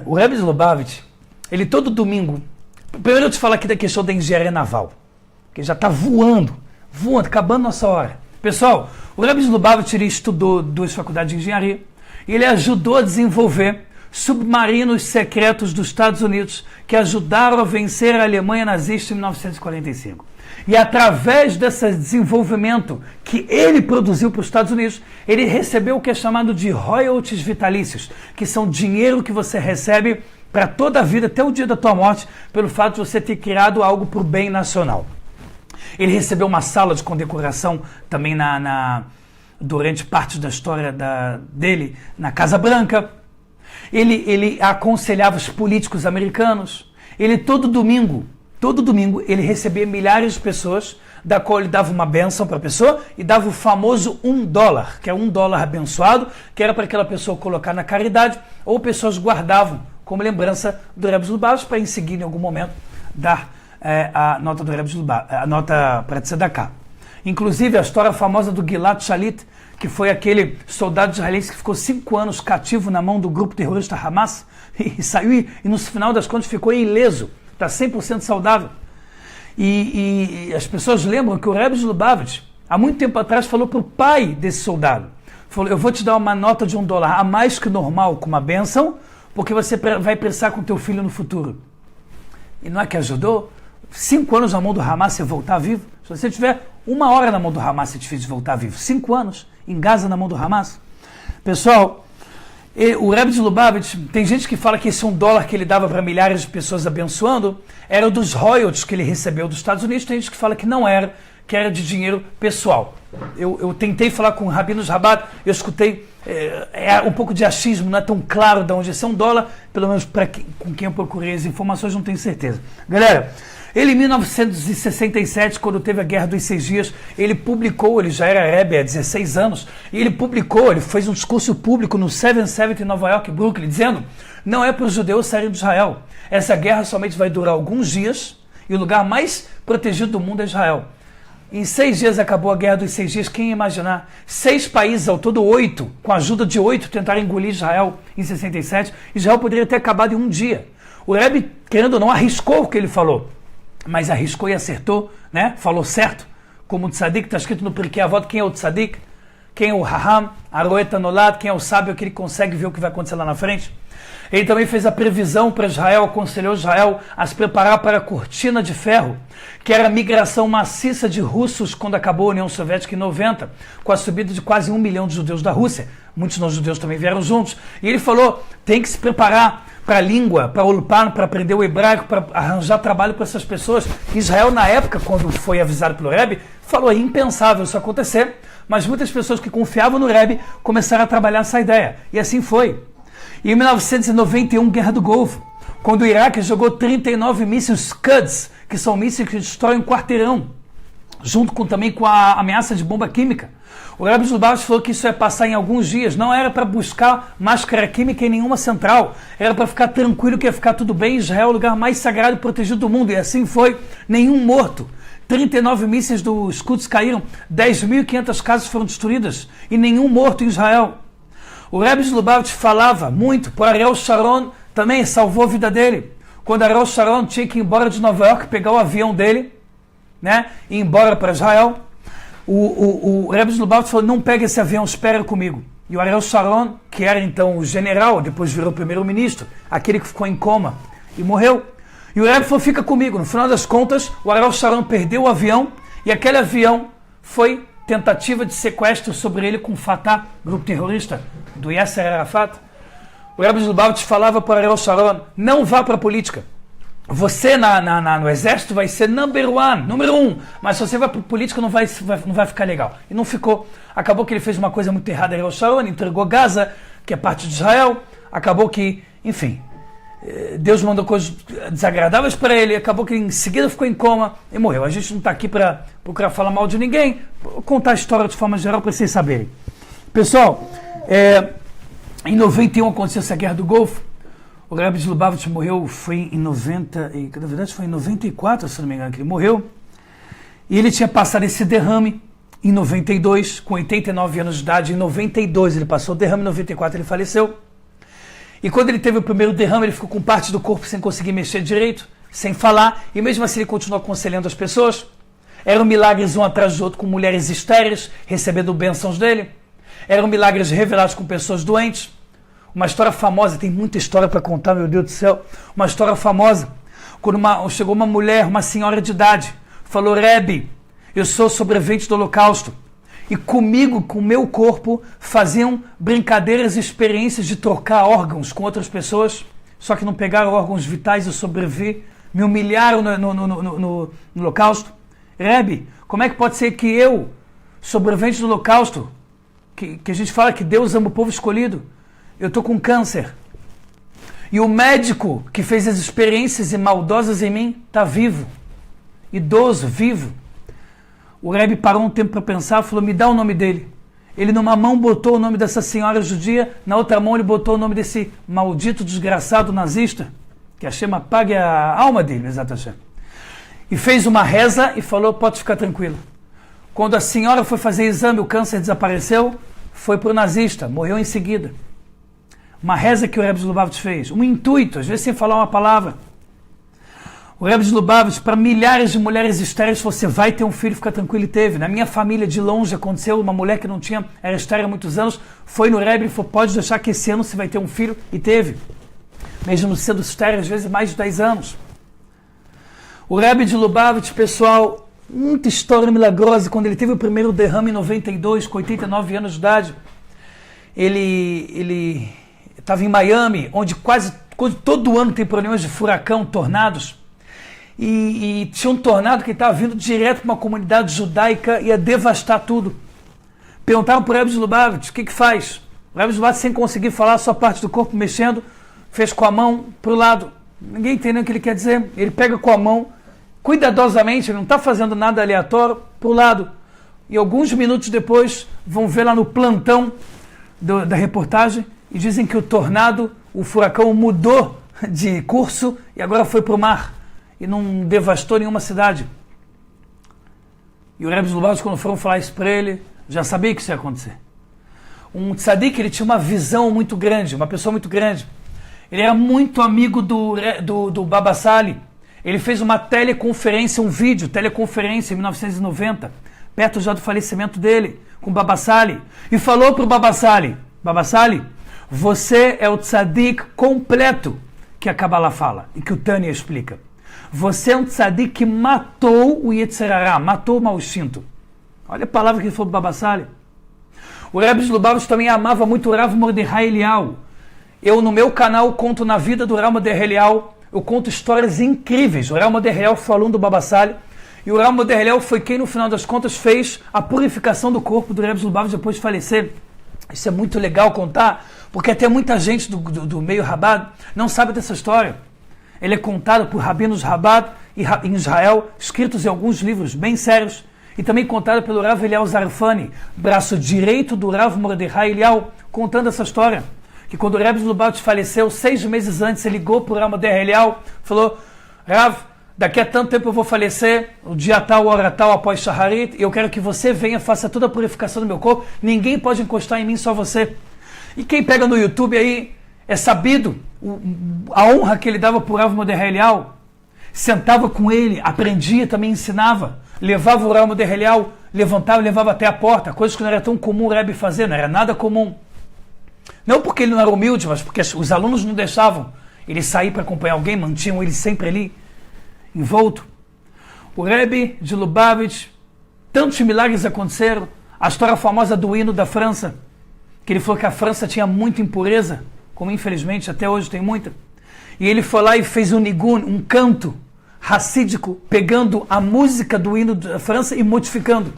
o Rebbe de Lubavitch, ele todo domingo... Primeiro eu te falo aqui da questão da engenharia naval, que já está voando, acabando nossa hora. Pessoal, o Rebbe de Lubavitch, ele estudou 2 faculdades de engenharia e ele ajudou a desenvolver submarinos secretos dos Estados Unidos que ajudaram a vencer a Alemanha nazista em 1945. E através desse desenvolvimento que ele produziu para os Estados Unidos, ele recebeu o que é chamado de royalties vitalícios, que são dinheiro que você recebe para toda a vida, até o dia da tua morte, pelo fato de você ter criado algo para o bem nacional. Ele recebeu uma sala de condecoração também durante parte da história dele na Casa Branca. Ele aconselhava os políticos americanos. Ele todo domingo, ele recebia milhares de pessoas, da qual ele dava uma bênção para a pessoa e dava o famoso $1, que é $1 abençoado, que era para aquela pessoa colocar na caridade, ou pessoas guardavam como lembrança do Rebbe de Lubavitch para em seguida, em algum momento, dar a nota do Rebbe de Lubavitch, a nota para Tzedakah. Inclusive, a história famosa do Gilad Shalit, que foi aquele soldado israelense que ficou 5 anos cativo na mão do grupo terrorista Hamas e saiu e no final das contas ficou ileso, está 100% saudável. E as pessoas lembram que o Rebbe de Lubavitch, há muito tempo atrás, falou para o pai desse soldado, falou, eu vou te dar uma nota de $1 a mais que o normal, com uma bênção, porque você vai pensar com teu filho no futuro. E não é que ajudou? 5 anos na mão do Hamas, você voltar vivo? Se você tiver 1 hora na mão do Hamas, é difícil de voltar vivo. 5 anos em Gaza na mão do Hamas. Pessoal, o Rebbe de Lubavitch, tem gente que fala que esse $1 que ele dava para milhares de pessoas abençoando era dos royalties que ele recebeu dos Estados Unidos. Tem gente que fala que não era, que era de dinheiro pessoal. Eu tentei falar com rabinos Chabad, eu escutei um pouco de achismo, não é tão claro de onde esse $1, pelo menos com quem eu procurei as informações, não tenho certeza. Galera, ele em 1967, quando teve a Guerra dos 6 Dias, ele publicou, ele já era Rebbe há 16 anos, e ele fez um discurso público no 770 em Nova York, Brooklyn, dizendo, não é para os judeus saírem de Israel, essa guerra somente vai durar alguns dias, e o lugar mais protegido do mundo é Israel. Em 6 dias acabou a Guerra dos 6 Dias, quem ia imaginar? 6 países, ao todo 8, com a ajuda de 8, tentaram engolir Israel em 67. Israel poderia ter acabado em um dia. O Rebbe, querendo ou não, arriscou o que ele falou, mas arriscou e acertou, né? Falou certo, como o Tzadik, está escrito no Pirkei Avot, quem é o Tzadik? Quem é o Raham, Aroeta Nolad, quem é o sábio, que ele consegue ver o que vai acontecer lá na frente. Ele também fez a previsão para Israel, aconselhou Israel a se preparar para a cortina de ferro, que era a migração maciça de russos quando acabou a União Soviética em 90, com a subida de quase 1 milhão de judeus da Rússia. Muitos não-judeus também vieram juntos. E ele falou, tem que se preparar para a língua, para o ulpan, para aprender o hebraico, para arranjar trabalho para essas pessoas. Israel, na época, quando foi avisado pelo Rebbe, falou, é impensável isso acontecer, mas muitas pessoas que confiavam no Rebbe começaram a trabalhar essa ideia. E assim foi. E em 1991, Guerra do Golfo, quando o Iraque jogou 39 mísseis Scuds, que são mísseis que destroem um quarteirão, junto também com a ameaça de bomba química. O Rebbe de Lubavitch falou que isso ia passar em alguns dias, não era para buscar máscara química em nenhuma central, era para ficar tranquilo que ia ficar tudo bem, Israel é o lugar mais sagrado e protegido do mundo, e assim foi, nenhum morto. 39 mísseis do Scuds caíram, 10.500 casas foram destruídas, e nenhum morto em Israel. O Rebbe de Lubavitch falava muito, por Ariel Sharon também salvou a vida dele. Quando Ariel Sharon tinha que ir embora de Nova York, pegar o avião dele, né, e ir embora para Israel, o Rebbe de Lubavitch falou, não pega esse avião, espera comigo. E o Ariel Sharon, que era então o general, depois virou primeiro-ministro, aquele que ficou em coma e morreu. E o Rebbe falou, fica comigo. No final das contas, o Ariel Sharon perdeu o avião e aquele avião foi tentativa de sequestro sobre ele com o Fatah, grupo terrorista do Yasser Arafat. O Rebbe de Lubavitch falava para Ariel Sharon, não vá para a política. Você no exército vai ser número 1, mas se você vai para a política não vai ficar legal. E não ficou. Acabou que ele fez uma coisa muito errada, Ariel Sharon, entregou Gaza, que é parte de Israel. Acabou que, enfim, Deus mandou coisas desagradáveis para ele, acabou que em seguida ficou em coma e morreu. A gente não está aqui para procurar falar mal de ninguém, contar a história de forma geral para vocês saberem. Pessoal, em 91 aconteceu essa Guerra do Golfo. O Rebbe de Lubavitch morreu, foi em 90, na verdade foi em 94, se não me engano, que ele morreu. E ele tinha passado esse derrame em 92, com 89 anos de idade. Em 92 ele passou o derrame, em 94 ele faleceu. E quando ele teve o primeiro derrame, ele ficou com parte do corpo sem conseguir mexer direito, sem falar, e mesmo assim ele continuou aconselhando as pessoas. Eram milagres um atrás do outro, com mulheres estéreis, recebendo bênçãos dele. Eram milagres revelados com pessoas doentes. Uma história famosa, tem muita história para contar, meu Deus do céu. Uma história famosa, quando chegou uma mulher, uma senhora de idade, falou, Rebbe, eu sou sobrevivente do Holocausto. E comigo, com o meu corpo, faziam brincadeiras e experiências de trocar órgãos com outras pessoas, só que não pegaram órgãos vitais, eu sobrevivi, me humilharam no Holocausto. Rebbe, como é que pode ser que eu, sobrevivente do Holocausto, que a gente fala que Deus ama o povo escolhido, eu estou com câncer, e o médico que fez as experiências maldosas em mim está vivo, idoso, vivo. O Rebbe parou um tempo para pensar, falou, me dá o nome dele. Ele numa mão botou o nome dessa senhora judia, na outra mão ele botou o nome desse maldito desgraçado nazista, que a Shema pague a alma dele, exatamente. E fez uma reza e falou, pode ficar tranquilo. Quando a senhora foi fazer exame, o câncer desapareceu, foi para o nazista, morreu em seguida. Uma reza que o Rebbe de Lubavitch fez, um intuito, às vezes sem falar uma palavra. O Rebbe de Lubavitch, para milhares de mulheres estéreis, você vai ter um filho, fica tranquilo, e teve. Na minha família, de longe, aconteceu, uma mulher que não tinha, era estéril há muitos anos, foi no Rebbe e falou, pode deixar que esse ano você vai ter um filho, e teve. Mesmo sendo estéril, às vezes, mais de 10 anos. O Rebbe de Lubavitch, pessoal, muita história milagrosa, quando ele teve o primeiro derrame em 92, com 89 anos de idade, ele estava em Miami, onde quase todo ano tem problemas de furacão, tornados, e tinha um tornado que estava vindo direto para uma comunidade judaica e ia devastar tudo. Perguntaram para o Rebbe de Lubavitch, o que faz? O Rebbe de Lubavitch, sem conseguir falar, só parte do corpo mexendo, fez com a mão para o lado. Ninguém entendeu o que ele quer dizer. Ele pega com a mão, cuidadosamente, ele não está fazendo nada aleatório, para o lado. E alguns minutos depois, vão ver lá no plantão da reportagem, e dizem que o tornado, o furacão mudou de curso e agora foi para o mar. E não devastou nenhuma cidade. E o Rebbe de Lubavitch, quando foram falar isso para ele, já sabia que isso ia acontecer. Um tzadik, ele tinha uma visão muito grande, uma pessoa muito grande. Ele era muito amigo do Baba Sali. Ele fez uma teleconferência, um vídeo, teleconferência em 1990, perto já do falecimento dele, com o Baba Sali. E falou para o Baba Sali, você é o tzadik completo que a Kabbalah fala e que o Tânia explica. Você é um tzadik que matou o Yetzer Hara, matou o mau instinto. Olha a palavra que ele falou para o Baba Sali. O Rebbe de Lubavitch também amava muito o Rav Mordechai Eliyahu. Eu, no meu canal, conto na vida do Rav Mordechai Eliyahu, eu conto histórias incríveis. O Rav Mordechai Eliyahu foi aluno do Baba Sali, e o Rav Mordechai Eliyahu foi quem, no final das contas, fez a purificação do corpo do Rebbe de Lubavitch depois de falecer. Isso é muito legal contar, porque até muita gente do meio Rabad não sabe dessa história. Ele é contado por rabinos Rabad em Israel, escritos em alguns livros bem sérios, e também contado pelo Rav Eliyahu Zarfani, braço direito do Rav Mordechai Eliyahu, contando essa história. Que quando o Rebbe de Lubavitch faleceu, 6 meses antes, ele ligou para o Rav Mordechai Eliyahu, falou, Rav, daqui a tanto tempo eu vou falecer, o dia tal, a hora tal, após Shaharit, e eu quero que você venha, faça toda a purificação do meu corpo, ninguém pode encostar em mim, só você. E quem pega no YouTube aí, é sabido a honra que ele dava para o Rav Mordechai Eliyahu, sentava com ele, aprendia, também ensinava, levava o Rav Mordechai Eliyahu, levantava e levava até a porta, coisas que não era tão comum o Rebbe fazer, não era nada comum. Não porque ele não era humilde, mas porque os alunos não deixavam ele sair para acompanhar alguém, mantinham ele sempre ali, envolto. O Rebbe de Lubavitch, tantos milagres aconteceram. A história famosa do hino da França, que ele falou que a França tinha muita impureza, como infelizmente até hoje tem muita. E ele foi lá e fez um nigun, um canto racídico, pegando a música do hino da França e modificando.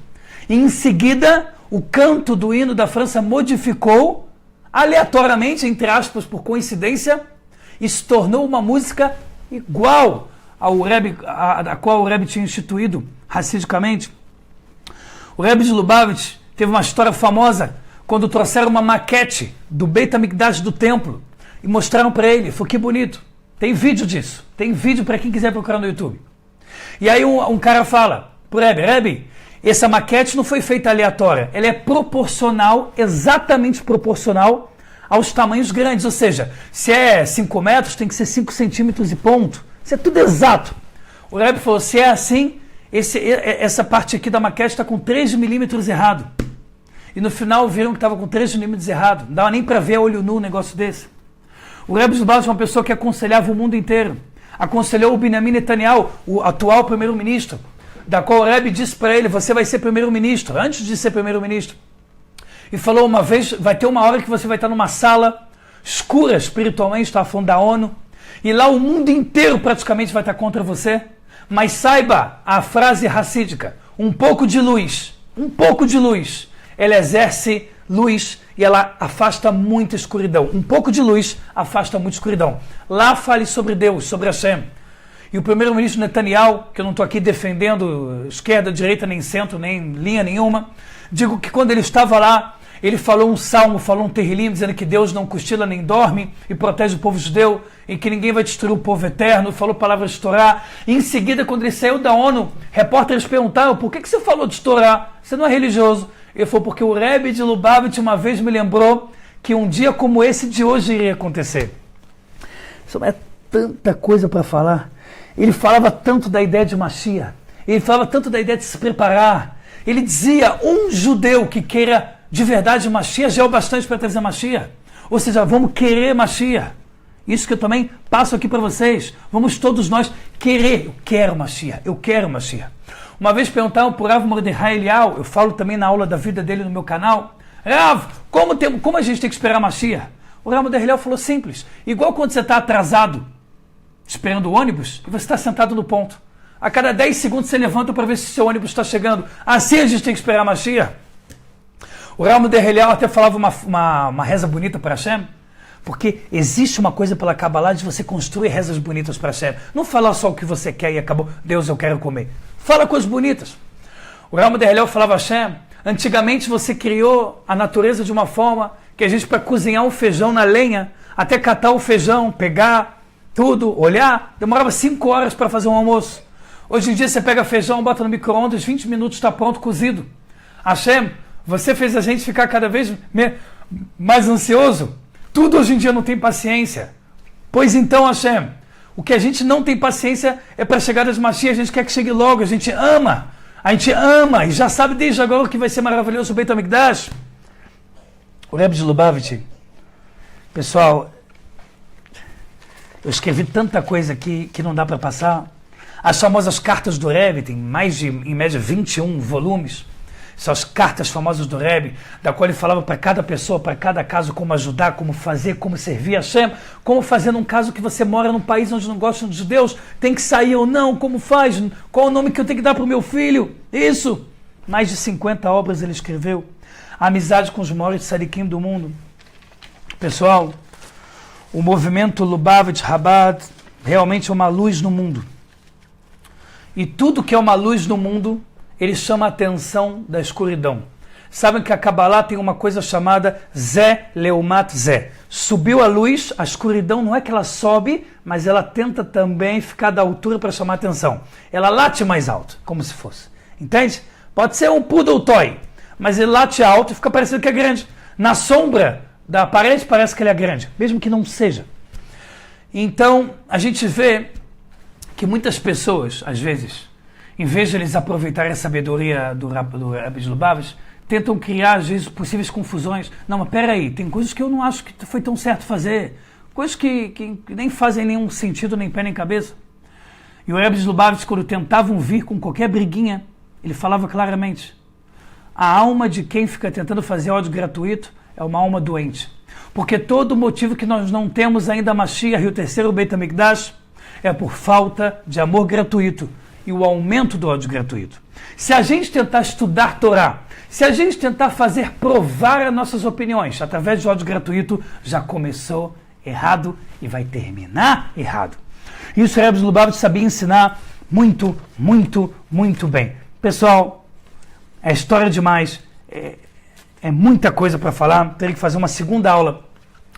E em seguida, o canto do hino da França modificou, aleatoriamente, entre aspas, por coincidência, e se tornou uma música igual a qual o Rebbe tinha instituído racidicamente. O Rebbe de Lubavitch teve uma história famosa quando trouxeram uma maquete do Beit HaMikdash do templo e mostraram para ele. Falou, que bonito. Tem vídeo disso. Tem vídeo para quem quiser procurar no YouTube. E aí um cara fala pro Rebbe, essa maquete não foi feita aleatória. Ela é proporcional, exatamente proporcional aos tamanhos grandes. Ou seja, se é 5 metros, tem que ser 5 centímetros e ponto. Isso é tudo exato. O Rebbe falou, se é assim, essa parte aqui da maquete está com 3 milímetros errado. E no final viram que estava com 3 milímetros errado. Não dava nem para ver a olho nu um negócio desse. O Rebbe de Lubavitch é uma pessoa que aconselhava o mundo inteiro. Aconselhou o Benjamin Netanyahu, o atual primeiro-ministro, da qual o Rebbe disse para ele, você vai ser primeiro-ministro, antes de ser primeiro-ministro. E falou uma vez, vai ter uma hora que você vai estar numa sala escura espiritualmente, estava falando da ONU, e lá o mundo inteiro praticamente vai estar contra você. Mas saiba a frase racídica, um pouco de luz, ela exerce luz e ela afasta muita escuridão. Um pouco de luz afasta muita escuridão. Lá fale sobre Deus, sobre Hashem. E o primeiro-ministro Netanyahu, que eu não estou aqui defendendo esquerda, direita, nem centro, nem linha nenhuma, digo que quando ele estava lá, ele falou um salmo, falou um terrilim, dizendo que Deus não cochila nem dorme e protege o povo judeu e que ninguém vai destruir o povo eterno, falou palavras de Torá. E em seguida, quando ele saiu da ONU, repórteres perguntaram, por que você falou de Torá? Você não é religioso? Ele falou, porque o Rebbe de Lubavitch uma vez me lembrou que um dia como esse de hoje iria acontecer. Isso é tanta coisa para falar. Ele falava tanto da ideia de Mashiach, ele falava tanto da ideia de se preparar. Ele dizia, um judeu que queira de verdade Mashiach já é o bastante para trazer Mashiach. Ou seja, vamos querer Mashiach. Isso que eu também passo aqui para vocês. Vamos todos nós querer. Eu quero Mashiach. Uma vez perguntaram para o Rav Mordechai Eliyahu, eu falo também na aula da vida dele no meu canal, Rav, como a gente tem que esperar Mashiach? O Rav Mordechai Eliyahu falou simples, igual quando você está atrasado, esperando o ônibus, e você está sentado no ponto. A cada 10 segundos você levanta para ver se o seu ônibus está chegando. Assim a gente tem que esperar Mashiach. O Rav Mordechai Eliyahu até falava uma reza bonita para Hashem, porque existe uma coisa pela Kabbalah de você construir rezas bonitas para Hashem. Não falar só o que você quer e acabou, Deus, eu quero comer. Fala coisas bonitas. O Rav Mordechai Eliyahu falava, Hashem, antigamente você criou a natureza de uma forma que a gente, para cozinhar um feijão na lenha, até catar o feijão, pegar tudo, olhar, demorava 5 horas para fazer um almoço. Hoje em dia você pega feijão, bota no micro-ondas, 20 minutos está pronto, cozido. Hashem, você fez a gente ficar cada vez mais ansioso. Tudo hoje em dia não tem paciência. Pois então, Hashem, o que a gente não tem paciência é para chegar das Mashiach, a gente quer que chegue logo, a gente ama e já sabe desde agora o que vai ser maravilhoso o Beit HaMikdash. O Rebbe de Lubavitch, pessoal, eu escrevi tanta coisa aqui que não dá para passar. As famosas cartas do Rebbe, tem mais de, em média, 21 volumes. São as cartas famosas do Rebbe, da qual ele falava para cada pessoa, para cada caso, como ajudar, como fazer, como servir a Hashem, como fazer num caso que você mora num país onde não gostam dos judeus, tem que sair ou não, como faz, qual o nome que eu tenho que dar para o meu filho, isso. Mais de 50 obras ele escreveu. A amizade com os maiores tzadikim do mundo. Pessoal, o movimento Lubavitch Chabad realmente é uma luz no mundo. E tudo que é uma luz no mundo, ele chama a atenção da escuridão. Sabem que a Kabbalah tem uma coisa chamada Zé Leumat Zé. Subiu a luz, a escuridão não é que ela sobe, mas ela tenta também ficar da altura para chamar a atenção. Ela late mais alto, como se fosse. Entende? Pode ser um poodle toy, mas ele late alto e fica parecendo que é grande. Na sombra da parede parece que ele é grande, mesmo que não seja. Então, a gente vê que muitas pessoas, às vezes, em vez de eles aproveitarem a sabedoria do Rebbe de Lubavitch, tentam criar, às vezes, possíveis confusões. Não, mas peraí, tem coisas que eu não acho que foi tão certo fazer. Coisas que nem fazem nenhum sentido, nem pé nem cabeça. E o Rebbe de Lubavitch, quando tentavam vir com qualquer briguinha, ele falava claramente: a alma de quem fica tentando fazer ódio gratuito é uma alma doente. Porque todo motivo que nós não temos ainda Mashiach e o terceiro Beit HaMikdash é por falta de amor gratuito e o aumento do ódio gratuito. Se a gente tentar estudar Torá, se a gente tentar fazer provar as nossas opiniões através de ódio gratuito, já começou errado e vai terminar errado. Isso o Rebbe de Lubavitch sabia ensinar muito, muito, muito bem. Pessoal, é história demais, é muita coisa para falar, teria que fazer uma segunda aula.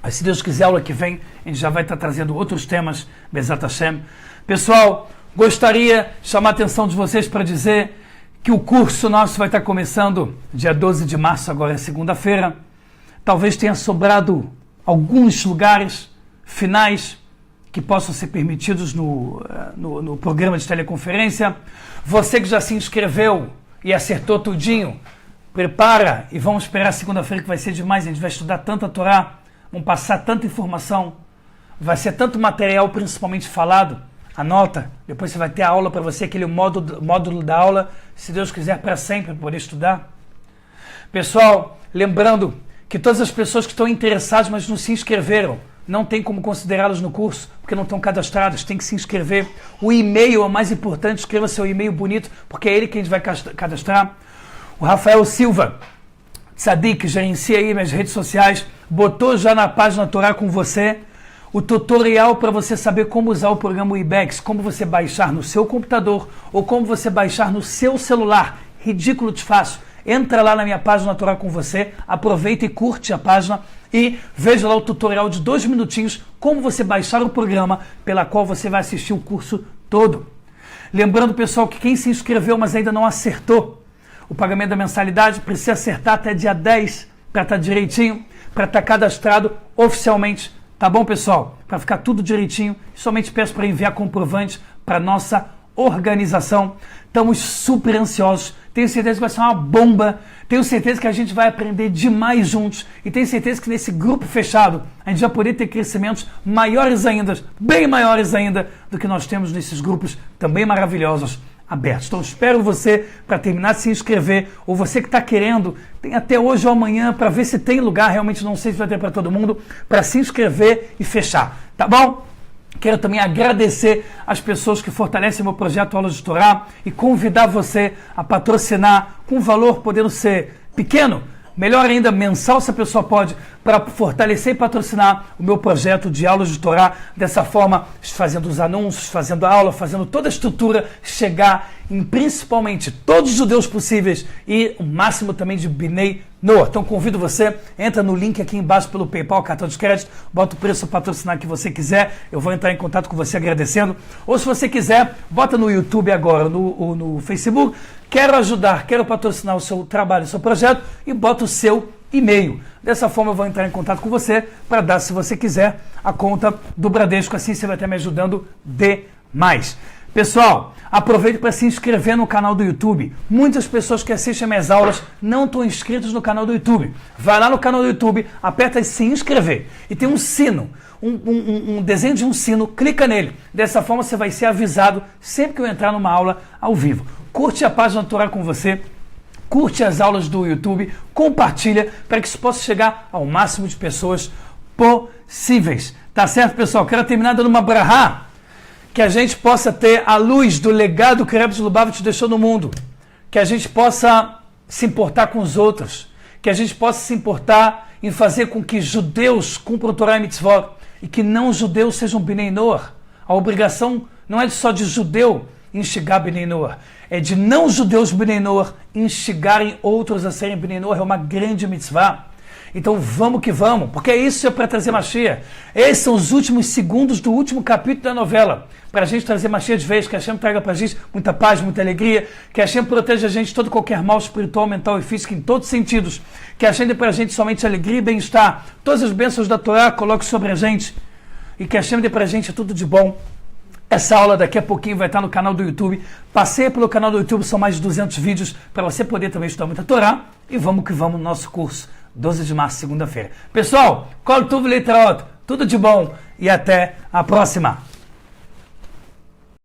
Mas, se Deus quiser, a aula que vem, a gente já vai estar trazendo outros temas, Bezat Hashem. Pessoal, gostaria de chamar a atenção de vocês para dizer que o curso nosso vai estar começando dia 12 de março, agora é segunda-feira. Talvez tenha sobrado alguns lugares finais que possam ser permitidos no programa de teleconferência. Você que já se inscreveu e acertou tudinho, prepara e vamos esperar segunda-feira, que vai ser demais. A gente vai estudar tanta Torá, vamos passar tanta informação, vai ser tanto material, principalmente falado. Anota, depois você vai ter a aula para você, aquele módulo da aula, se Deus quiser, para sempre, para poder estudar. Pessoal, lembrando que todas as pessoas que estão interessadas, mas não se inscreveram, não tem como considerá-los no curso, porque não estão cadastrados, tem que se inscrever. O e-mail é o mais importante, escreva seu e-mail bonito, porque é ele que a gente vai cadastrar. O Rafael Silva, Tzadik, gerencia aí minhas redes sociais, botou já na página Torá com você o tutorial para você saber como usar o programa Webex, como você baixar no seu computador ou como você baixar no seu celular. Ridículo de fácil. Entra lá na minha página Torá com você, aproveita e curte a página e veja lá o tutorial de 2 minutinhos como você baixar o programa pela qual você vai assistir o curso todo. Lembrando, pessoal, que quem se inscreveu, mas ainda não acertou o pagamento da mensalidade, precisa acertar até dia 10 para estar direitinho, para estar cadastrado oficialmente. Tá bom, pessoal? Para ficar tudo direitinho, somente peço para enviar comprovante para nossa organização. Estamos super ansiosos. Tenho certeza que vai ser uma bomba. Tenho certeza que a gente vai aprender demais juntos. E tenho certeza que nesse grupo fechado a gente vai poder ter crescimentos maiores ainda, bem maiores ainda do que nós temos nesses grupos também maravilhosos abertos. Então espero você para terminar de se inscrever, ou você que está querendo, tem até hoje ou amanhã para ver se tem lugar, realmente não sei se vai ter para todo mundo, para se inscrever e fechar, tá bom? Quero também agradecer as pessoas que fortalecem meu projeto Aulas de Torá e convidar você a patrocinar com valor podendo ser pequeno, melhor ainda mensal se a pessoa pode, para fortalecer e patrocinar o meu projeto de aulas de Torá, dessa forma, fazendo os anúncios, fazendo a aula, fazendo toda a estrutura, chegar em principalmente todos os judeus possíveis e o máximo também de Bnei Noah. Então convido você, entra no link aqui embaixo pelo PayPal, cartão de crédito, bota o preço patrocinar que você quiser, eu vou entrar em contato com você agradecendo. Ou se você quiser, bota no YouTube agora, no Facebook, quero ajudar, quero patrocinar o seu trabalho, o seu projeto, e bota o seu e-mail. Dessa forma eu vou entrar em contato com você para dar, se você quiser, a conta do Bradesco, assim você vai estar me ajudando demais. Pessoal, aproveite para se inscrever no canal do YouTube. Muitas pessoas que assistem minhas aulas não estão inscritos no canal do YouTube. Vai lá no canal do YouTube, aperta se inscrever. E tem um sino, um desenho de um sino, clica nele. Dessa forma você vai ser avisado sempre que eu entrar numa aula ao vivo. Curte a página do Torá com você, curte as aulas do YouTube, compartilha para que isso possa chegar ao máximo de pessoas possíveis. Tá certo, pessoal? Quero terminar dando uma brahá, que a gente possa ter a luz do legado que o Rebbe de Lubavitch deixou no mundo, que a gente possa se importar com os outros, que a gente possa se importar em fazer com que judeus cumpram Torá e Mitzvot e que não judeus sejam Bnei Noah. A obrigação não é só de judeu instigar Bnei Noah, é de não judeus Bnei Noah instigarem outros a serem Bnei Noah. É uma grande mitzvah. Então vamos que vamos, porque isso é para trazer Mashiach. Esses são os últimos segundos do último capítulo da novela, para a gente trazer Mashiach de vez, que a Hashem traga para a gente muita paz, muita alegria, que a Hashem proteja a gente de todo qualquer mal espiritual, mental e físico, em todos os sentidos, que a Hashem dê para a gente somente alegria e bem-estar, todas as bênçãos da Torá coloque sobre a gente, e que a Hashem dê para a gente tudo de bom. Essa aula daqui a pouquinho vai estar no canal do YouTube. Passeia pelo canal do YouTube, são mais de 200 vídeos para você poder também estudar muita Torá. E vamos que vamos no nosso curso, 12 de março, segunda-feira. Pessoal, Kol Tuv Leitraot, tudo de bom e até a próxima.